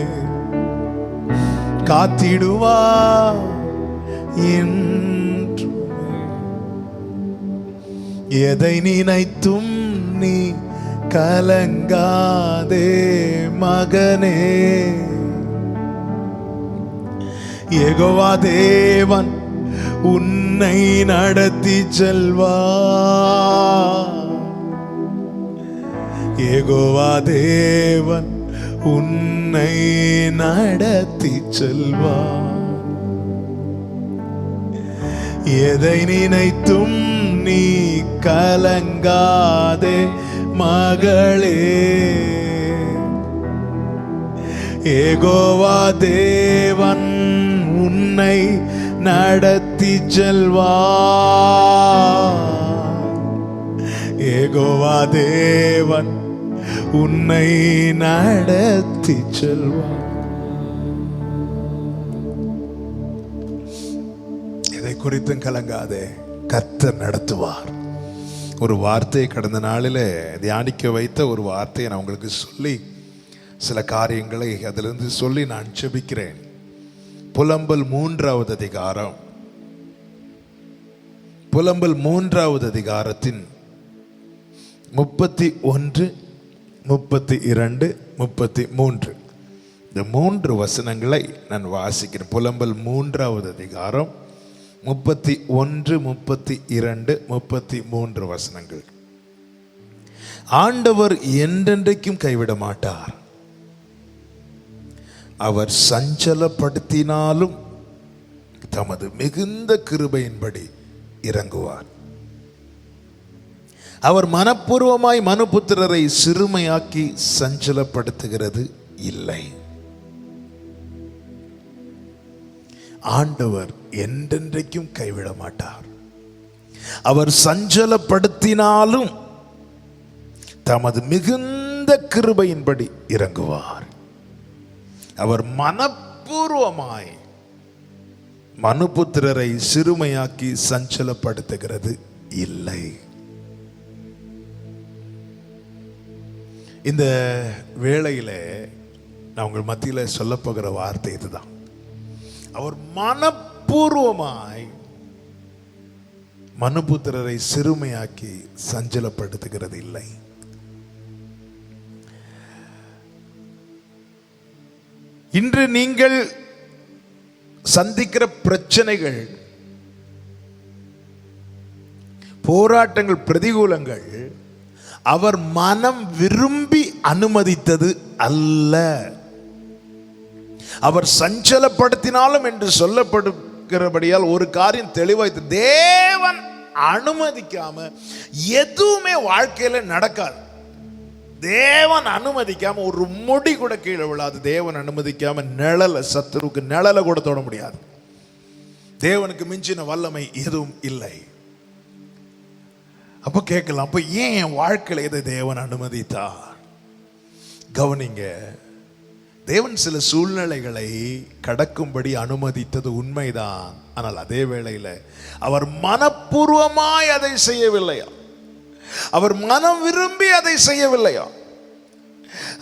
[SPEAKER 1] காத்திடுவா என்றுமே. எதை நினைத்தும் நீ கலங்காதே மகனே. யெகோவா தேவன் உன்னை நடத்தி செல்வார். யெகோவா தேவன் உன்னை நடத்தி செல்வார். எதை நினைத்தும் நீ கலங்காதே மகளே. யெகோவா தேவன் உன்னை நடத்தி செல்வார். யெகோவா தேவன் உன்னை நடத்தி செல்வார். எதை குறித்தும் கலங்காதே, கர்த்தர் நடத்துவார். ஒரு வார்த்தையை கடந்த நாளில் தியானிக்க வைத்த ஒரு வார்த்தையை நான் உங்களுக்கு சொல்லி சில காரியங்களை அதிலிருந்து சொல்லி நான் ஜெபிக்கிறேன். புலம்பல் 3வது அதிகாரம், புலம்பல் 3வது அதிகாரத்தின் 31, 32, 33 இந்த 3 வசனங்களை நான் வாசிக்கிறேன். புலம்பல் 3வது அதிகாரம் 31, 32, 33 வசனங்கள். ஆண்டவர் என்றென்றைக்கும் கைவிட மாட்டார். அவர் சஞ்சலப்படுத்தினாலும் தமது மிகுந்த கிருபையின்படி இறங்குவார். அவர் மனப்பூர்வமாய் மனுபுத்திரரை சிறுமையாக்கி சஞ்சலப்படுத்துகிறது இல்லை. ஆண்டவர் என்றென்றைக்கும் கைவிட மாட்டார். அவர் சஞ்சலப்படுத்தினாலும் தமது மிகுந்த கிருபையின்படி இறங்குவார். அவர் மனப்பூர்வமாய் மனுபுத்திரரை சிறுமையாக்கி சஞ்சலப்படுத்துகிறது இல்லை. இந்த வேளையில நான் உங்கள் மத்தியில் சொல்ல போகிற வார்த்தை இதுதான். அவர் மனப்பூர்வமாய் மனுபுத்திரரை சிறுமையாக்கி சஞ்சலப்படுத்துகிறது இல்லை. இன்று நீங்கள் சந்திக்கிற பிரச்சனைகள், போராட்டங்கள், பிரதிகூலங்கள் அவர் மனம் விரும்பி அனுமதித்தது அல்ல. அவர் சஞ்சலப்படுத்தினாலும் என்று சொல்லப்படுகிறபடியால் ஒரு காரியம் தெளிவாய்த்து, தேவன் அனுமதிக்காம எதுவுமே வாழ்க்கையில நடக்காது. தேவன் அனுமதிக்காம ஒரு முடி கூட கீழே விழாது. தேவன் அனுமதிக்காம நிழல, சத்துருவுக்கு நிழல கூட தொட முடியாது. தேவனுக்கு மிஞ்சின வல்லமை எதுவும் இல்லை. அப்ப கேட்கலாம், அப்ப ஏன் என் வாழ்க்கையில இதை தேவன் அனுமதித்தார்? கவனிங்க, தேவன் சில சூழ்நிலைகளை கடக்கும்படி அனுமதித்தது உண்மைதான். ஆனால் அதே வேளையில அவர் மனப்பூர்வமாய் அதை செய்யவில்லையா? அவர் மனம் விரும்பி அதை செய்யவில்லையா?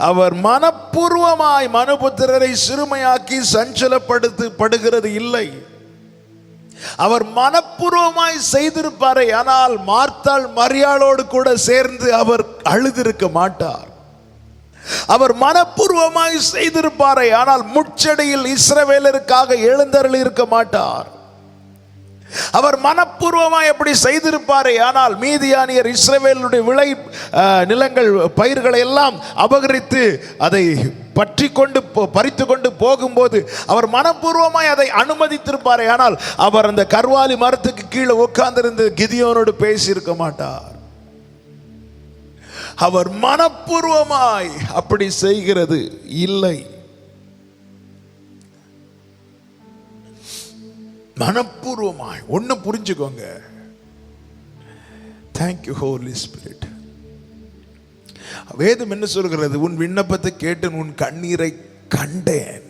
[SPEAKER 1] அவர் மனப்பூர்வமாய் மனுபுத்திரரை சிறுமையாக்கி சஞ்சலப்படுகிறது இல்லை. அவர் மனப்பூர்வமாய் செய்திருப்பாரே ஆனால் மார்த்தாள் மரியாளோடு கூட சேர்ந்து அவர் அழுதிருக்க மாட்டார். அவர் மனப்பூர்வமாய் செய்திருப்பாரே ஆனால் முச்சடியில் இஸ்ரவேலருக்காக எழுந்தருளி இருக்க மாட்டார். அவர் மனப்பூர்வமாய் எப்படி செய்திருப்பாரே ஆனால் மீதியானியர் இஸ்ரவேலுடைய விளை நிலங்கள் பயிர்களை எல்லாம் அபகரித்து அதை பற்றி கொண்டு பறித்து கொண்டு போகும்போது அவர் மனப்பூர்வமாய் அதை அனுமதித்திருப்பாரே ஆனால் அவர் அந்த கர்வாலி மரத்துக்கு கீழே உட்கார்ந்திருந்து கிதியோனோடு பேசியிருக்க மாட்டார். அவர் மனப்பூர்வமாய் அப்படி செய்கிறது இல்லை. மனப்பூர்வமாய் ஒன்னு புரிஞ்சுக்கோங்க. Thank you holy spirit. வேதம் என்ன சொல்கிறது? உன் விண்ணப்பத்தை கேட்டு உன் கண்ணீரை கண்டேன்.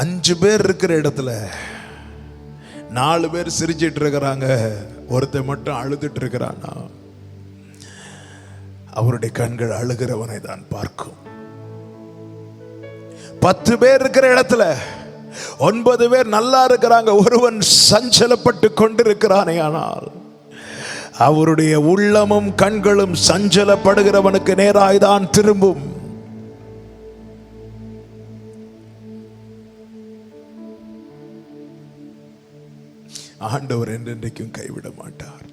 [SPEAKER 1] 5 பேர் இருக்கிற இடத்துல 4 பேர் சிரிச்சிட்டு இருக்கிறாங்க, ஒருத்தர் மட்டும் அழுதுட்டு இருக்கிறானா? அவருடைய கண்கள் அழுகிறவனை தான் பார்க்கும். 10 பேர் இருக்கிற இடத்துல 9 பேர் நல்லா இருக்கிறாங்க, ஒருவன் சஞ்சலப்பட்டு கொண்டிருக்கிறானே ஆனால் அவருடைய உள்ளமும் கண்களும் சஞ்சலப்படுகிறவனுக்கு நேராய்தான் திரும்பும். ஆண்டவர் என்றென்றைக்கும் கைவிட மாட்டார்.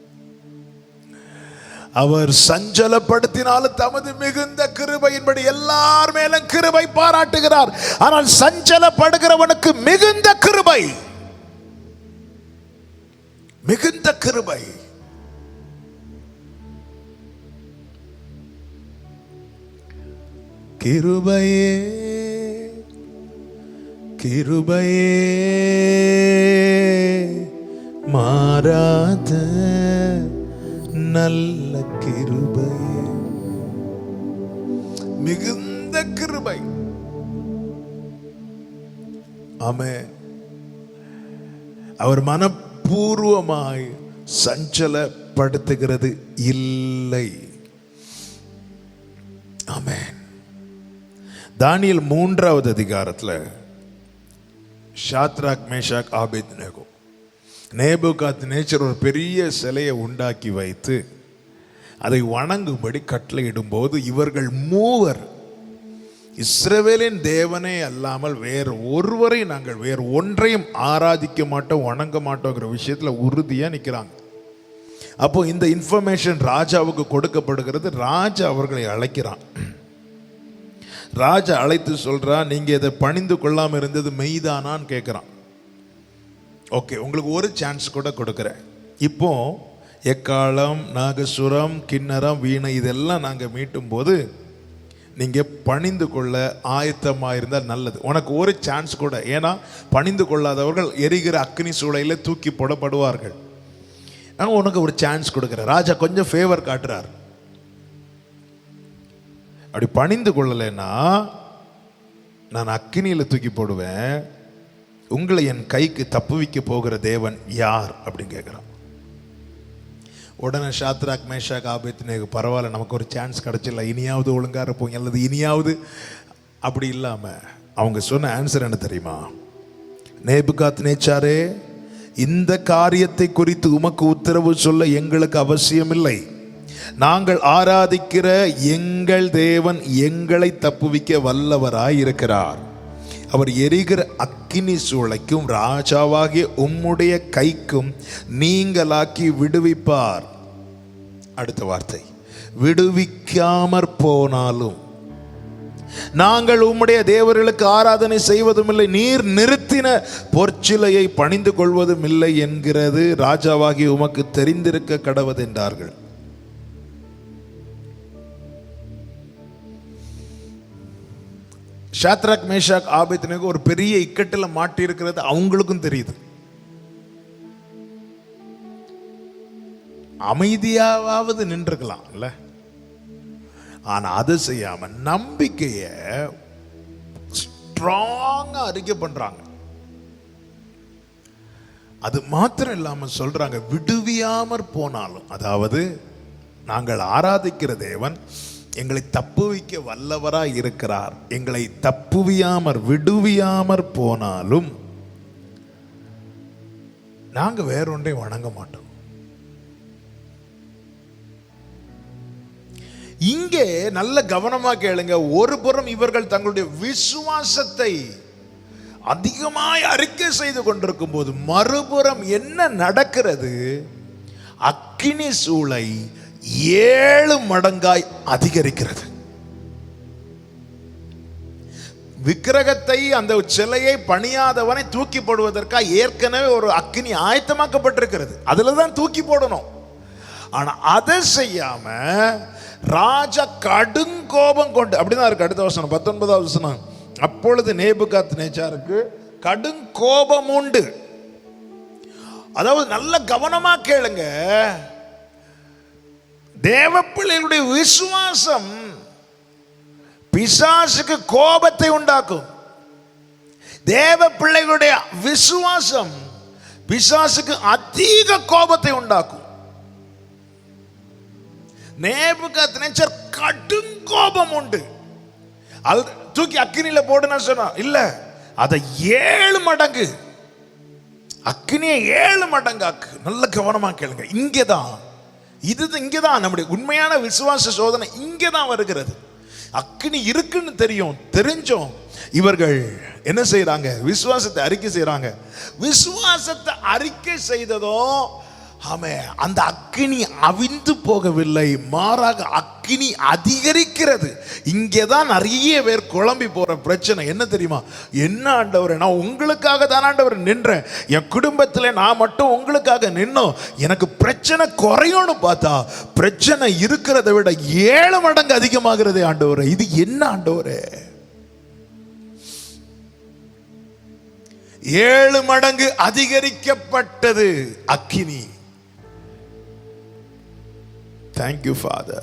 [SPEAKER 1] அவர் சஞ்சலப்படுத்தினாலும் தமது மிகுந்த கிருபையின்படி எல்லார் மேலும் கிருபை பாராட்டுகிறார். ஆனால் சஞ்சலப்படுகிறவனுக்கு மிகுந்த கிருபை, மிகுந்த கிருபை. கிருபையே கிருபையே மாறாத நல்ல கிருபை, மிகுந்த கிருபை. ஆமென். அவர் மனப்பூர்வமாய் சஞ்சலப்படுத்துகிறது இல்லை. ஆமென். தானியேல் 3வது அதிகாரத்தில் ஷாத்ராக் மேஷாக் ஆபேத்நேகோ நேபுகாத்நேச்சர் ஒரு பெரிய சிலையை உண்டாக்கி வைத்து அதை வணங்கும்படி கட்டளையிடும்போது இவர்கள் 3 இஸ்ரவேலின் தேவனே அல்லாமல் வேறு ஒருவரை நாங்கள் வேறு ஒன்றையும் ஆராதிக்க மாட்டோம், வணங்க மாட்டோங்கிற விஷயத்தில் உறுதியாக நிற்கிறாங்க. அப்போ இந்த இன்ஃபர்மேஷன் ராஜாவுக்கு கொடுக்கப்படுகிறது. ராஜா அவர்களை அழைக்கிறான். ராஜா அழைத்து சொல்றான், நீங்க இதை பணிந்து கொள்ளாமல் இருந்தது மெய்தானான்னு கேட்குறான். ஓகே, உங்களுக்கு ஒரு சான்ஸ் கூட கொடுக்குறேன். இப்போ எக்காலம், நாகசுரம், கிண்ணறம், வீணை இதெல்லாம் நாங்கள் மீட்டும் போது நீங்கள் பணிந்து கொள்ள ஆயத்தமாக இருந்தால் நல்லது. உனக்கு ஒரு சான்ஸ் கூட. ஏன்னா பணிந்து கொள்ளாதவர்கள் எரிகிற அக்னி சூளையில் தூக்கி போடப்படுவார்கள். ஆனால் உனக்கு ஒரு சான்ஸ் கொடுக்குறேன். ராஜா கொஞ்சம் ஃபேவர் காட்டுறார். அப்படி பணிந்து கொள்ளலைன்னா நான் அக்கினியில் தூக்கி போடுவேன். உங்களை என் கைக்கு தப்புவிக்க போகிற தேவன் யார் அப்படின்னு கேட்குறான். உடனே ஷாத்ராக் மேஷாக் ஆபேத்நேகோ, பரவாயில்ல நமக்கு ஒரு சான்ஸ் கிடைச்சிடல, இனியாவது ஒழுங்காக இருப்போம் அல்லது இனியாவது அப்படி இல்லாமல் அவங்க சொன்ன ஆன்சர் என்ன தெரியுமா? நேபுகாத்நேச்சாரே, இந்த காரியத்தை குறித்து உமக்கு உத்தரவு சொல்ல எங்களுக்கு அவசியமில்லை. நாங்கள் ஆராதிக்கிற எங்கள் தேவன் எங்களை தப்புவிக்க வல்லவராய் இருக்கிறார். அவர் எரிகிற அக்கினி சூளைக்கும் ராஜாவாகிய உம்முடைய கைக்கும் நீங்களாக்கி விடுவிப்பார். அடுத்த வார்த்தை, விடுவிக்காமற் போனாலும் நாங்கள் உம்முடைய தேவர்களுக்கு ஆராதனை செய்வதும் இல்லை, நீர் நிறுத்தின பொற்சிலையை பணிந்து கொள்வதும் இல்லை என்கிறது ராஜாவாகி உமக்கு தெரிந்திருக்க கடவது என்றார்கள். ஷாத்ராக் மேஷாக் ஆபேத்நேகோ ஒரு பெரிய இக்கட்டில் மாட்டி இருக்கிறது அவங்களுக்கும் தெரியுது. அமைதியாவது நின்றுக்கலாம் இல்ல, ஆனா அதை செய்யாம நம்பிக்கைய ஸ்ட்ராங்கா அறிக்கை பண்றாங்க. அது மாத்திரம் இல்லாம சொல்றாங்க, விடுவியாமற் போனாலும், அதாவது நாங்கள் ஆராதிக்கிற தேவன் எங்களை தப்புவிக்க வல்லவராய் இருக்கிறார். எங்களை விடுவியாமற் போனாலும் நாங்க வேறொன்றை வணங்க மாட்டோம். இங்கே நல்ல கவனமா கேளுங்க. ஒரு புறம் இவர்கள் தங்களுடைய விசுவாசத்தை அதிகமாய் அறிக்கை செய்து கொண்டிருக்கும் போது, மறுபுறம் என்ன நடக்கிறது? அக்கினி சூளை 7 மடங்காய் அதிகரிக்கிறது. விக்கிரகத்தை, அந்த சிலையை பணியாதவனை தூக்கி போடுவதற்காக ஏற்கனவே ஒரு அக்கினி ஆயத்தமாக்கப்பட்டிருக்கிறது. அதுலதான் தூக்கி போடணும். ஆனா அதை செய்யாம ராஜா கடுங்கோபம் கொண்டு, அப்படிதான் இருக்கு அடுத்த வசனம், 19வது வசனம். அப்பொழுது நேபுகாத்நேச்சாருக்கு கடுங்கோபம் உண்டு. அதாவது நல்ல கவனமா கேளுங்க. தேவ பிள்ளைகளுடைய விசுவாசம் பிசாசுக்கு கோபத்தை உண்டாக்கும். தேவ பிள்ளைகளுடைய விசுவாசம் பிசாசுக்கு அதிக கோபத்தை உண்டாக்கும். நேபுகாத்நேச்சார் கடும் கோபம் உண்டு. தூக்கி அக்கினியில போடுனா சொன்னா இல்ல, அதை 7 மடங்கு அக்கினியை 7 மடங்காக்கு. நல்ல கவனமா கேளுங்க. இங்கதான் நம்முடைய உண்மையான விசுவாச சோதனை இங்கதான் வருகிறது. அக்கினி இருக்குன்னு தெரிஞ்சோம் இவர்கள் என்ன செய்யறாங்க? விசுவாசத்தை அறிக்கை செய்யறாங்க. விசுவாசத்தை அறிக்கை செய்ததோ அந்த அக்கினி அவிந்து போகவில்லை, மாறாக அக்கினி அதிகரிக்கிறது. இங்கேதான் நிறைய பேர் குழம்பி போற பிரச்சனை என்ன தெரியுமா? என்ன ஆண்டவரே, நான் உங்களுக்காக தான் ஆண்டவர் நின்றேன், என் குடும்பத்தில் நான் மட்டும் உங்களுக்காக நின்னோம், எனக்கு பிரச்சனை குறையும்னு பார்த்தா பிரச்சனை இருக்கிறத விட 7 மடங்கு அதிகமாகிறதே ஆண்டவரே. இது என்ன ஆண்டவரே? 7 மடங்கு அதிகரிக்கப்பட்டது அக்கினி. Thank you, Father.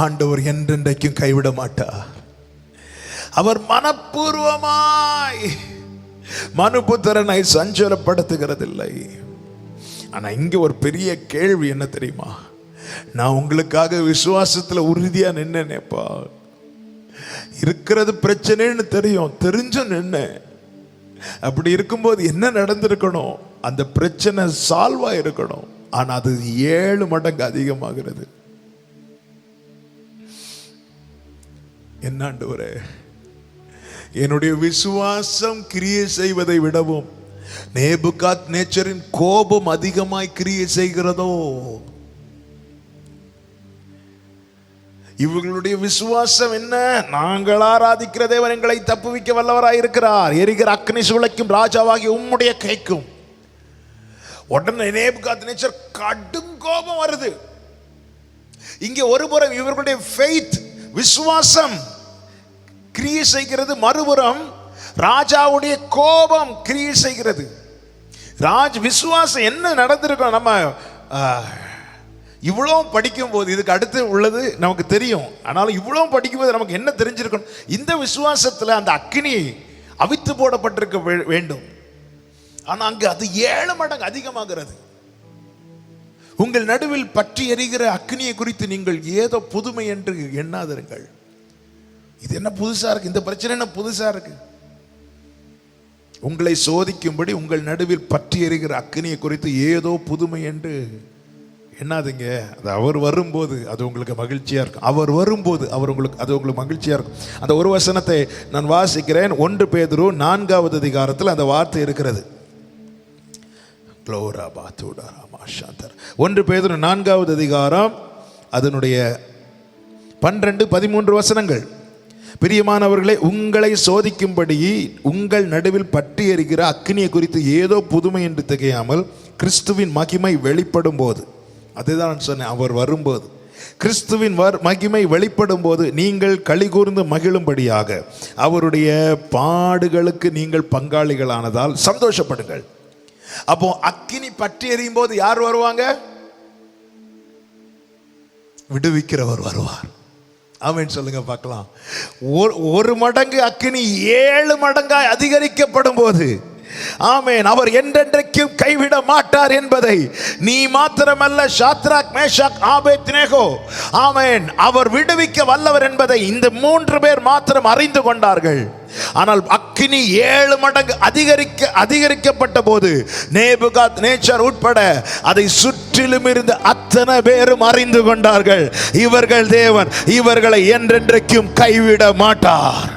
[SPEAKER 1] ஆண்டவர் என்றென்றைக்கும் கைவிட மாட்டார். அவர் மனப்பூர்வமாய் மனுபுத்திரனை சஞ்சலப்படுத்துகிறதில்லை. ஆனா இங்க ஒரு பெரிய கேள்வி என்ன தெரியுமா? நான் உங்களுக்காக விசுவாசத்துல உறுதியா நின்னேனேப்பா, இருக்கிறது பிரச்சனைன்னு தெரிஞ்சும் நின்ன. அப்படி இருக்கும்போது என்ன நடந்திருக்கணும்? அந்த பிரச்சனை சால்வா இருக்கணும். ஆனா அது 7 மடங்கு அதிகமாகிறது. என்ன ஆண்டவரே, என்னுடைய விசுவாசம் கிரியை செய்வதை விடவும் நேபுகாத்நேச்சரின் கோபம் அதிகமாய் கிரியை செய்கிறதோ? இவர்களுடைய விசுவாசம் என்ன? நாங்கள் ஆராதிக்கிற தேவன் எங்களை தப்புவிக்க வல்லவராய் இருக்கிறார், எரிகிற அக்னி சூளைக்கும் ராஜாவாகி உம்முடைய கைக்கும். உடனே நேபுகாத்நேச்சர் கடும் கோபம் வருது. இங்கே ஒருபுறம் இவர்களுடைய ஃபெய்த், விசுவாசம் கிரியை செய்கிறது, மறுபுறம் ராஜாவுடைய கோபம் கிரியை செய்கிறது. விசுவாசம் என்ன நடந்திருக்கும்? நம்ம இவ்வளோ படிக்கும் போது, இதுக்கு அடுத்து உள்ளது நமக்கு தெரியும், ஆனாலும் இவ்வளோ படிக்கும் போது நமக்கு என்ன தெரிஞ்சிருக்கணும்? இந்த விசுவாசத்தில் அந்த அக்கினி அவித்து போடப்பட்டிருக்க வேண்டும். ஆனால் அங்கு அது 7 மடங்கு அதிகமாகிறது. உங்கள் நடுவில் பற்றி எரிகிற அக்கினியை குறித்து நீங்கள் ஏதோ புதுமை என்று எண்ணாதிருங்கள். இது என்ன புதுசா இருக்கு? இந்த பிரச்சனை என்ன புதுசா இருக்கு? உங்களை சோதிக்கும்படி உங்கள் நடுவில் பற்றி எரிகிற அக்கினியை குறித்து ஏதோ புதுமை என்று எண்ணாதீங்க. அது அவர் வரும்போது அது உங்களுக்கு மகிழ்ச்சியா இருக்கும். அவர் வரும்போது அது உங்களுக்கு மகிழ்ச்சியா இருக்கும். அந்த ஒரு வசனத்தை நான் வாசிக்கிறேன். 1 பேதுரு 4வது அதிகாரத்தில் அந்த வார்த்தை இருக்கிறது. 1 பேதுரு 4வது அதிகாரம் அதனுடைய 12-13 வசனங்கள். பிரியமானவர்களே, உங்களை சோதிக்கும்படி உங்கள் நடுவில் பற்றி எரிகிற அக்கினியை குறித்து ஏதோ புதுமை என்று திகையாமல் கிறிஸ்துவின் மகிமை வெளிப்படும் போது, அதுதான் நான் சொன்னேன், அவர் வரும்போது, கிறிஸ்துவின் மகிமை வெளிப்படும் போது நீங்கள் களிகூர்ந்து மகிழும்படியாக அவருடைய பாடுகளுக்கு நீங்கள் பங்காளிகளானதால் சந்தோஷப்படுங்கள். அப்போ அக்கினி பற்றி எரியும் போது யார் வருவாங்க? விடுவிக்கிறவர் வருவார். ஆமென் சொல்லுங்க பார்க்கலாம். 1 மடங்கு அக்கினி 7 மடங்காய் அதிகரிக்கப்படும் போது ஆமென். அவர் என்றென்றைக்கும் கைவிட மாட்டார் என்பதை நீ மாத்திரமல்ல, சாத்ராக், மேஷாக், ஆபேத்நேகோ, ஆமென், அவர் விடுவிக்க வல்லவர் என்பதை இந்த 3 பேர் மாத்திரம் அறிந்து கொண்டார்கள். ஆனால் அக்கினி 7 மடங்கு அதிகரிக்கப்பட்ட போது நேபுகாத்நேச்சார் உட்பட அதை சுற்றிலும் இருந்த அத்தனை பேரும் அறிந்து கொண்டார்கள், இவர்கள் தேவன் இவர்களை என்றென்றைக்கும் கைவிட மாட்டார்.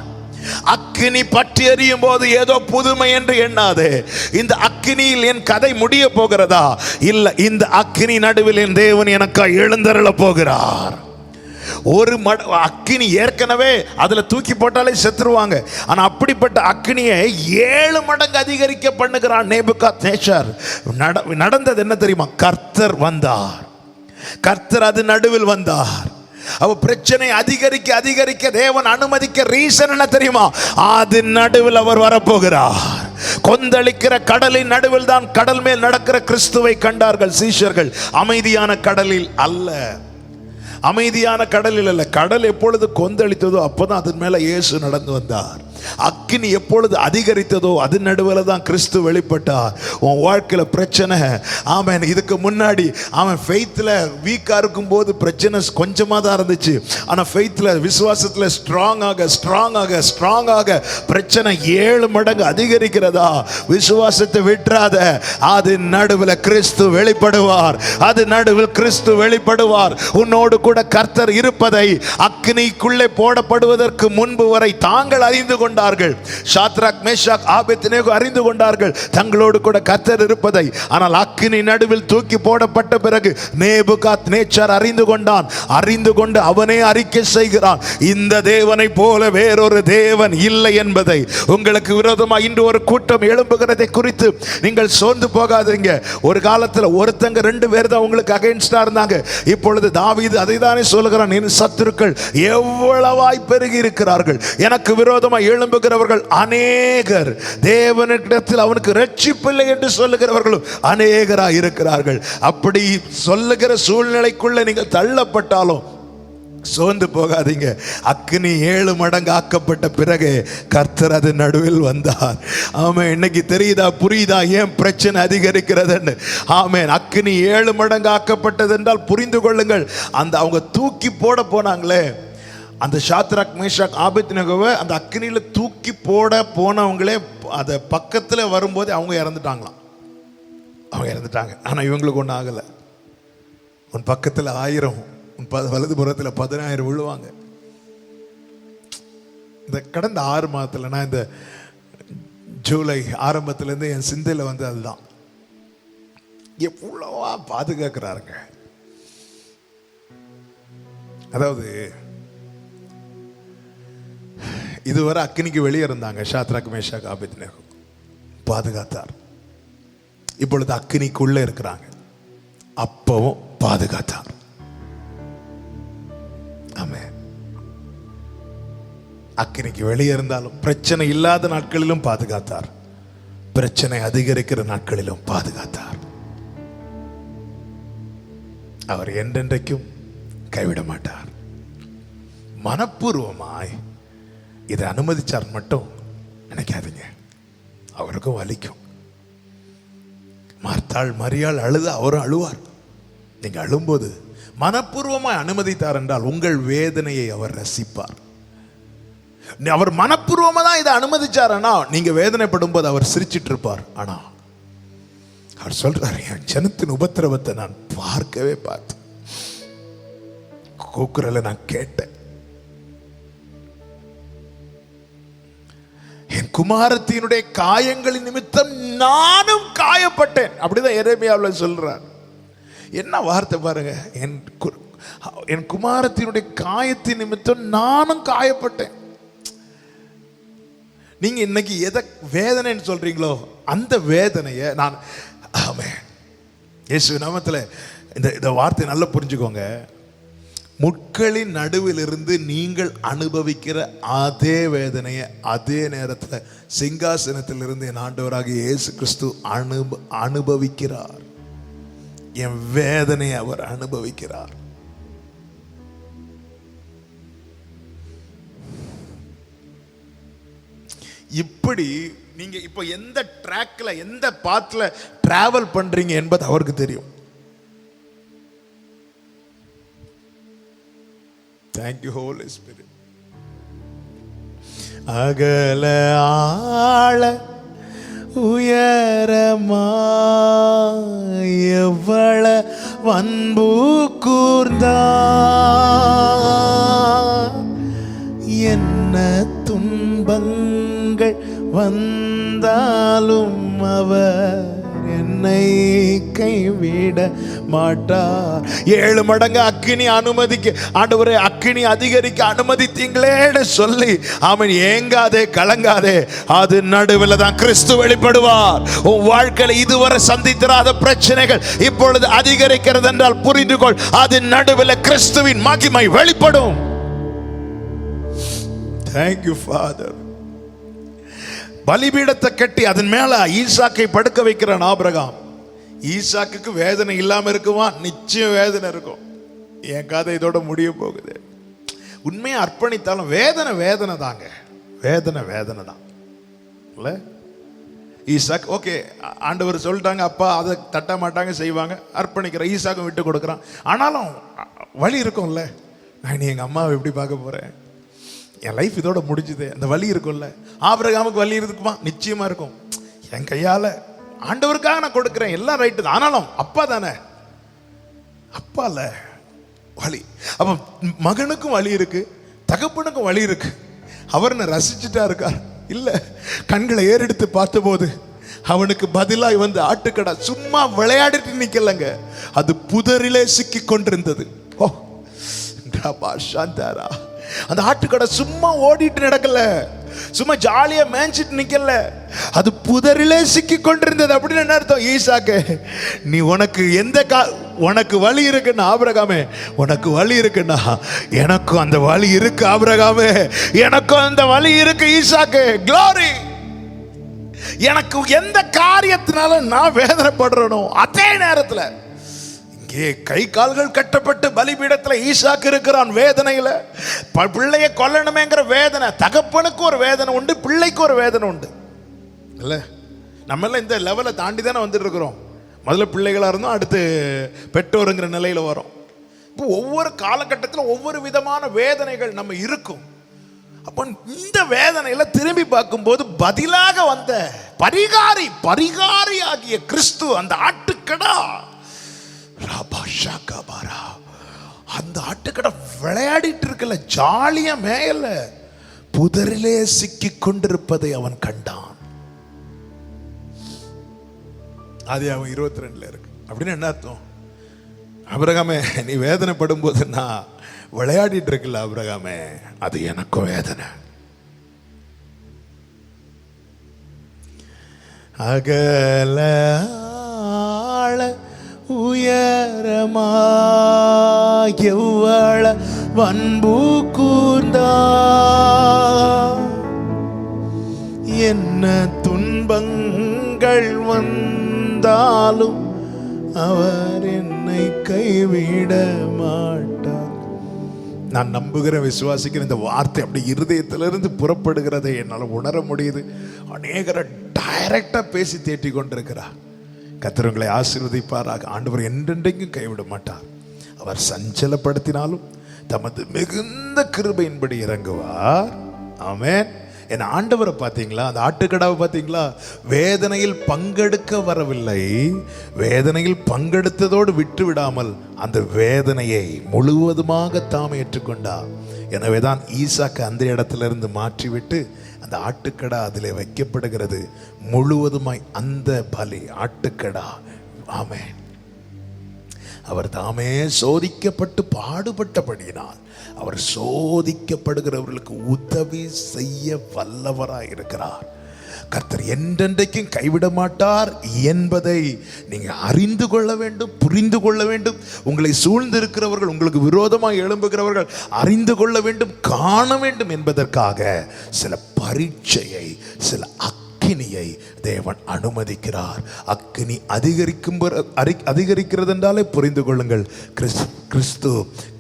[SPEAKER 1] அக்கினி பற்றி எரியும் போது ஏதோ புதுமை என்று எண்ணாதே. இந்த அக்கினியில் என் கதை முடிய போகிறதா? இல்ல, இந்த அக்கினி நடுவில் என் தேவன் எனக்காக எழுந்தருள போகிறார். ஒரு அக்கினி ஏற்கனவே அதுல தூக்கி போட்டாலே செத்துருவாங்க. ஆனா அப்படிப்பட்ட அக்கினியை 7 மடங்கு அதிகரிக்க பண்ணுகிறான் நேபுகாத்நேச்சார். நடந்தது என்ன தெரியுமா? கர்த்தர் வந்தார். கர்த்தர் அது நடுவில் வந்தார். அவ பிரச்சனை அதிகரிக்க அதிகரிக்க தேவன் அனுமதிக்க ரீசன் என்ன தெரியுமா? அது நடுவில் அவர் வரப்போகிறார். கொந்தளிக்கிற கடலின் நடுவில் தான் கடல் மேல் நடக்கிற கிறிஸ்துவை கண்டார்கள் சீஷர்கள். அமைதியான கடலில் அல்ல, அமைதியான கடலில் அல்ல. கடல் எப்பொழுது கொந்தளித்ததோ அப்பதான் அதன் மேல இயேசு நடந்து வந்தார். அக்கினி எப்பொழுது அதிகரித்ததோ அது நடுவில் தான் கிறிஸ்து வெளிப்பட்டார். உன் வாழ்க்கையில பிரச்சனை, ஆமென், இதுக்கு முன்னாடி அவன் ஃபெய்த்ல வீக்கா இருக்கும் போது பிரச்சனை கொஞ்சமா தான் இருந்துச்சு. ஆனா ஃபெய்த்ல, விசுவாசத்துல ஸ்ட்ராங்காக பிரச்சனை 7 மடங்கு அதிகரிக்கிறதா? விசுவாசத்தை விட்டுறாத. அது நடுவில் கிறிஸ்து வெளிப்படுவார். அது நடுவில் கிறிஸ்து வெளிப்படுவார். உன்னோடு கூட கர்த்தர் இருப்பதை அக்கினிக்குள்ளே போடப்படுவதற்கு முன்பு வரை தாங்கள் அறிந்து கொண்டார்கள். சாத்ராக், மேஷாக், ஆபேத்நேகோ அறிந்து கொண்டார்கள் தங்களோடு கூட கர்த்தர் இருப்பதை. ஆனால் அக்கினி நடுவில் தூக்கி போடப்பட்ட பிறகு நேபுகாத்நேச்சார் அறிந்து கொண்டான். அறிந்து கொண்டு அவனே அறிக்கை செய்கிறான், இந்த தேவனை போல வேறொரு தேவன் இல்லை என்பதை. உங்களுக்கு விரோதமாக இன்று ஒரு கூட்டம் எழும்புகிறதை குறித்து நீங்கள் சோர்ந்து போகாதீங்க. ஒரு காலத்தில் ஒருத்தங்க 2 பேர் தான் உங்களுக்கு அகைன்ஸ்டா இருந்தாங்க. இப்பொழுது தாவீது அதை தானே சொல்லுகிறான், என் சத்துருக்கள் எவ்வளவாய் பெருகி இருக்கிறார்கள். எனக்கு விரோதமாக எழும்புகிறவர்கள் அநேகர், தேவனிடத்தில் அவனுக்கு ரட்சிப்பில்லை என்று சொல்லுகிறவர்களும் அநேகராய் இருக்கிறார்கள். அப்படி சொல்லுகிற சூழ்நிலைக்குள்ள நீங்கள் தள்ளப்பட்டாலும் சோர்ந்து போகாதீங்க. அக்கினி 7 மடங்கு ஆக்கப்பட்ட பிறகு கர்த்தர் அது நடுவில் வந்தார். ஆமென். இன்னைக்கு தெரியுதா, புரியுதா ஏன் பிரச்சனை அதிகரிக்கிறதுன்னு? ஆமென். அக்கினி 7 மடங்கு ஆக்கப்பட்டது என்றால் புரிந்து கொள்ளுங்கள். அந்த அவங்க தூக்கி போட போனாங்களே, அந்த சாத்ராக், மேஷாக், ஆபேத்நேகோவை அந்த அக்கினியில தூக்கி போட போனவங்களே அதை பக்கத்துல வரும்போது அவங்க இறந்துட்டாங்களாம். அவங்க இறந்துட்டாங்க. ஆனா இவங்களுக்கு ஒன்றும் ஆகலை. உன் பக்கத்துல 1000, வலது புறத்தில் 10,000 விழுவாங்க. இந்த கடந்த 6 மாதத்தில் நான் இந்த ஜூலை ஆரம்பத்திலேருந்து என் சிந்தையில் வந்து அதுதான், எவ்வளவா பாதுகாக்கிறாருங்க. அதாவது இதுவரை அக்கினிக்கு வெளியே இருந்தாங்க சாத்ராக், மேஷாக், ஆபேத்நேகோ, பாதுகாத்தார். இப்பொழுது அக்கினிக்குள்ளே இருக்கிறாங்க, அப்பவும் பாதுகாத்தார். ஆமென். அக்கினிக்கு வெளியே இருந்தாலும் பிரச்சனை இல்லாத நாட்களிலும் பாதுகாத்தார், பிரச்சனை அதிகரிக்கிற நாட்களிலும் பாதுகாத்தார். அவர் என்றென்றைக்கும் கைவிட மாட்டார். மனப்பூர்வமாய் இதை அனுமதிச்சார் மட்டும் நினைக்காதீங்க, அவருக்கும் வலிக்கும். மார்த்தாள், மரியாள் அழுத அவரும் அழுவார். நீங்க அழும்போது மனப்பூர்வமாய் அனுமதித்தார் என்றால் உங்கள் வேதனையை அவர் ரசிப்பார். அவர் மனப்பூர்வமா தான் இதை அனுமதிச்சார்னா நீங்க வேதனைப்படும் போது அவர் சிரிச்சிட்டு இருப்பார். ஆனா அவர் சொல்றாரு, என் ஜனத்தின் உபத்திரவத்தை நான் பார்க்கவே பார்த்தேன், கூக்குரலை நான் கேட்டேன், என் குமாரத்தினுடைய காயங்களின் நிமித்தம் நானும் காயப்பட்டேன். அப்படிதான் எரேமியாவில் சொல்றார். என்ன வார்த்தை பாருங்க, என் குமாரத்தினுடைய காயத்தின் நிமித்தம் நானும் காயப்பட்டேன். நீங்க இன்னைக்கு எதை வேதனைன்னு சொல்றீங்களோ அந்த வேதனையை நான், ஆமென், இயேசு நாமத்தில் இந்த வார்த்தை நல்லா புரிஞ்சுக்கோங்க. முட்களின் நடுவில் இருந்து நீங்கள் அனுபவிக்கிற அதே வேதனையை அதே நேரத்தில் சிங்காசனத்தில் இருந்து என் ஆண்டவராகிய இயேசு கிறிஸ்து அனுபவிக்கிறார். என் வேதனையை அவர் அனுபவிக்கிறார். இப்படி நீங்க இப்ப எந்த ட்ராக்ல எந்த பாத்ல டிராவல் பண்றீங்க என்பது அவருக்கு தெரியும். Thank you Holy Spirit. அகல ஆழ உயரமா எவ்வள அன்பு கூர்ந்தா என்ன துன்பங்கள் வந்தாலும் அவர் என்னை கைவிட மாட்டார். 7 மடங்கு அக்கினி அனுமதிக்க ஆண்டவரே, அக்கினி அதிகரிக்க அனுமதித்தீங்களேன்னு சொல்லி அவன் ஏங்காதே, கலங்காதே. அது நடுவில் தான் கிறிஸ்து வெளிப்படுவார். உன் வாழ்க்கையில இதுவரை சந்தித்திராத பிரச்சனைகள் இப்பொழுது அதிகரிக்கிறது என்றால் புரிந்து கொள், அது நடுவில் கிறிஸ்துவின் மகிமை வெளிப்படும். Thank you Father. பலிபீடத்தை கட்டி அதன் மேல ஈசாக்கை படுக்க வைக்கிறான் ஆபிரகாம். ஈசாக்குக்கு வேதனை இல்லாம இருக்குமா? நிச்சயம் வேதனை இருக்கும். என் கதை இதோட முடிய போகுது. உண்மையை அர்ப்பணித்தாலும் வேதனை வேதனை தாங்க, வேதனை வேதனை தான் இல்ல. ஈசாக் ஓகே, ஆண்டவர் சொல்லிட்டாங்க, அப்பா அதை தட்ட மாட்டாங்க, செய்வாங்க, அர்ப்பணிக்கிற ஈசாக்கும் விட்டு கொடுக்குறான். ஆனாலும் வலி இருக்கும்ல. நான் எங்க அம்மாவை எப்படி பார்க்க போறேன், என் லைஃப் இதோட முடிஞ்சுது, அந்த வலி இருக்கும்ல. ஆபிரகாமுக்கு வலி இருக்குமா? நிச்சயமா இருக்கும். என் கையால ஆண்டவருக்காக நான் கொடுக்கிறேன், எல்லாம் ரைட்டு தான். ஆனாலும் அப்பா தானே, அப்பால வலி. அப்ப மகனுக்கும் வலி இருக்கு, தகப்பனுக்கும் வலி இருக்கு. அவர் என்ன ரசிச்சுட்டா இருக்கார்? இல்ல. கண்களை ஏறெடுத்து பார்த்தபோது அவனுக்கு பதிலாய் வந்து ஆட்டுக்கடா சும்மா விளையாடிட்டு நிக்கலங்க, அது புதரிலே சிக்கி கொண்டிருந்தது. ஓ சாந்தாரா, அந்த ஆட்டுக்கடை சும்மா ஓடிட்டு நடக்கல, சும்மா ஜாலியா மேய்ச்சிட்டு நிக்கல, அது புதரிலே சிக்கி கொண்டிருந்தது. அப்படின்னு என்ன அர்த்தம்? ஈசாக்கு, நீ உனக்கு உனக்கு வலி இருக்குன்னா ஆபிரகாமே, உனக்கு வலி இருக்குன்னா எனக்கும் அந்த வலி இருக்கு ஆபிரகாமே, எனக்கும் அந்த வலி இருக்கு ஈசாக்கு. க்ளோரி. எனக்கு எந்த காரியத்தினால நான் வேதனைப்படுறனோ அதே நேரத்தில் கை கால்கள் கட்டப்பட்டு பலிபீடத்தில் ஈசாக்கு இருக்கிறான் வேதனையில. பிள்ளைய கொல்லணுமேங்கிற வேதனை. தகப்பனுக்கு ஒரு வேதனை உண்டு, பிள்ளைக்கு ஒரு வேதனை உண்டு இல்ல. நம்ம எல்லாம் இந்த லெவலை தாண்டி தானே வந்துட்டு இருக்கிறோம். முதல்ல பிள்ளைகளா இருந்தோம், அடுத்து பெற்றோருங்கிற நிலையில வரும். இப்போ ஒவ்வொரு காலகட்டத்தில் ஒவ்வொரு விதமான வேதனைகள் நம்ம இருக்கும். அப்போ இந்த வேதனையில திரும்பி பார்க்கும்போது பதிலாக வந்த பரிகாரி ஆகிய கிறிஸ்து, அந்த ஆட்டுக்கடா, அந்த ஆட்டுக்கடை விளையாடிட்டு இருக்கல, ஜாலியா மேயல, புதரிலே சிக்கி கொண்டிருப்பதை அவன் கண்டான். அது அவன் 22 இருக்கு. அப்படின்னு என்ன அர்த்தம்? ஆபிரகாமே, நீ வேதனைப்படும் போது நான் விளையாடிட்டு இருக்கல ஆபிரகாமே, அது எனக்கும் வேதனை. அகல ஆழ உயரமா எவ்வள அன்பு கூர்ந்தா என்ன துன்பங்கள் வந்தாலும் அவர் என்னை கைவிட மாட்டார். நான் நம்புகிறேன், விசுவாசிக்கிறேன். இந்த வார்த்தை அப்படி இருதயத்திலிருந்து புறப்படுகிறதை என்னால் உணர முடியுது. அநேகரை டைரக்டா பேசி தேட்டி கொண்டிருக்கிறார். கர்த்தர் உங்களை ஆசீர்வதிப்பாராக. ஆண்டவர் என்றென்றைக்கும் கைவிட மாட்டார். அவர் சஞ்சலப்படுத்தினாலும் தமது மிகுந்த கிருபையின்படி இறங்குவார். ஆமென். என் ஆண்டவரை பார்த்தீங்களா? அந்த ஆட்டுக்கடாவை பார்த்தீங்களா? வேதனையில் பங்கெடுக்க வரவில்லை, வேதனையில் பங்கெடுத்ததோடு விட்டு விடாமல் அந்த வேதனையை முழுவதுமாக தாம் ஏற்றுக்கொண்டார். எனவேதான் ஈசாக்கு அந்த இடத்திலிருந்து மாற்றிவிட்டு அந்த ஆட்டுக்கடா அதிலே வைக்கப்படுகிறது. முழுவதுமாய் அந்த பலி ஆட்டுக்கடா. ஆமென். அவர் தாமே சோதிக்கப்பட்டு பாடுபட்டபடியினால் அவர் சோதிக்கப்படுகிறவர்களுக்கு உதவி செய்ய வல்லவராய் இருக்கிறார். கர்த்தர் என்றென்றைக்கும் கைவிட மாட்டார் என்பதை நீங்க அறிந்து கொள்ள வேண்டும், புரிந்து கொள்ள வேண்டும். உங்களை சூழ்ந்திருக்கிறவர்கள், உங்களுக்கு விரோதமாக எழும்புகிறவர்கள் அறிந்து கொள்ள வேண்டும், காண வேண்டும் என்பதற்காக சில பரீட்சையை, சில அக்கினியை தேவன் அனுமதிக்கிறார். அக்கினி அதிகரிக்கிறது என்றாலே புரிந்து கொள்ளுங்கள், கிறிஸ்து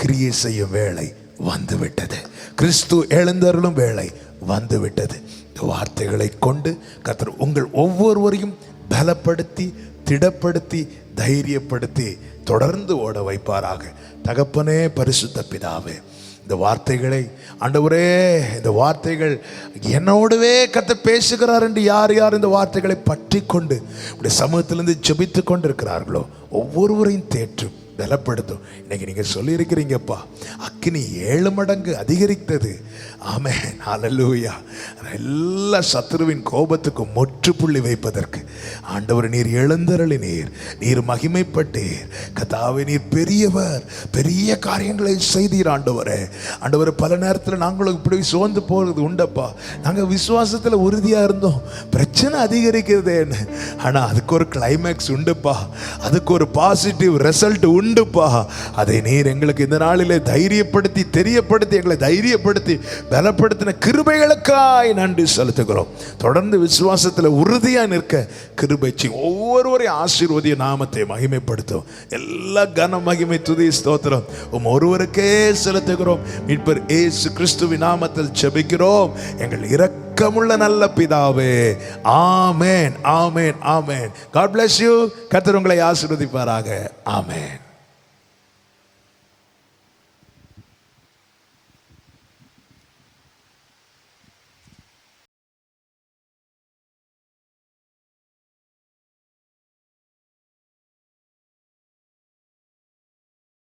[SPEAKER 1] கிரியை செய்யும் வேளை வந்துவிட்டது. கிறிஸ்து எழுந்தருளும் வேளை வந்துவிட்டது. இந்த வார்த்தைகளை கொண்டு கர்த்தர் உங்கள் ஒவ்வொருவரையும் பலப்படுத்தி, திடப்படுத்தி, தைரியப்படுத்தி தொடர்ந்து ஓட வைப்பாராக. தகப்பனே, பரிசுத்த பிதாவே, இந்த வார்த்தைகளை ஆண்டவரே, இந்த வார்த்தைகள் என்னோடவே கர்த்தர் பேசுகிறார் என்று யார் யார் இந்த வார்த்தைகளை பற்றி கொண்டு உடைய சமூகத்திலிருந்து ஜெபித்து கொண்டு இருக்கிறார்களோ ஒவ்வொருவரையும் தேற்றும், பலப்படுத்தும். இன்னைக்கு நீங்க சொல்லியிருக்கிறீங்கப்பா, அக்கினி 7 மடங்கு அதிகரித்தது. ஆமென், ஹல்லேலூயா. எல்லா சத்துருவின் கோபத்துக்கும் முற்றுப்புள்ளி வைப்பதற்கு ஆண்டவர் நீர் எழுந்தருளினீர், நீர் மகிமைப்பட்டீர். கர்த்தாவே, நீர் பெரியவர், பெரிய காரியங்களை செய்தீர் ஆண்டவரே. ஆண்டவரே, பல நேரத்தில் நாங்களும் இப்படி சோர்ந்து போகிறது உண்டப்பா. நாங்கள் விசுவாசத்தில் உறுதியாக இருந்தோம், பிரச்சனை அதிகரிக்கிறதேன்னு. ஆனால் அதுக்கு ஒரு கிளைமேக்ஸ் உண்டுப்பா, அதுக்கு ஒரு பாசிட்டிவ் ரிசல்ட் உண்டுப்பா. அதை நீர் எங்களுக்கு இந்த நாளிலே தைரியப்படுத்தி, தெரியப்படுத்தி, எங்களை தைரியப்படுத்தி பலப்படுத்தின கிருபைகளுக்காய் நன்றி செலுத்துகிறோம். தொடர்ந்து விசுவாசத்தில் உறுதியாக நிற்க கிருபை செய்யும். ஒவ்வொருவரையும் ஆசீர்வதிய நாமத்தை மகிமைப்படுத்தும். எல்லா கன மகிமை, துதி, ஸ்தோத்திரம் ஒருவருக்கே செலுத்துகிறோம். மீட்பர் இயேசு கிறிஸ்துவின் நாமத்தில் ஜெபிக்கிறோம் எங்கள் இரக்கமுள்ள நல்ல பிதாவே. ஆமென், ஆமென், ஆமென். God bless you. கர்த்தர் உங்களை ஆசீர்வதிப்பாராக. ஆமென்.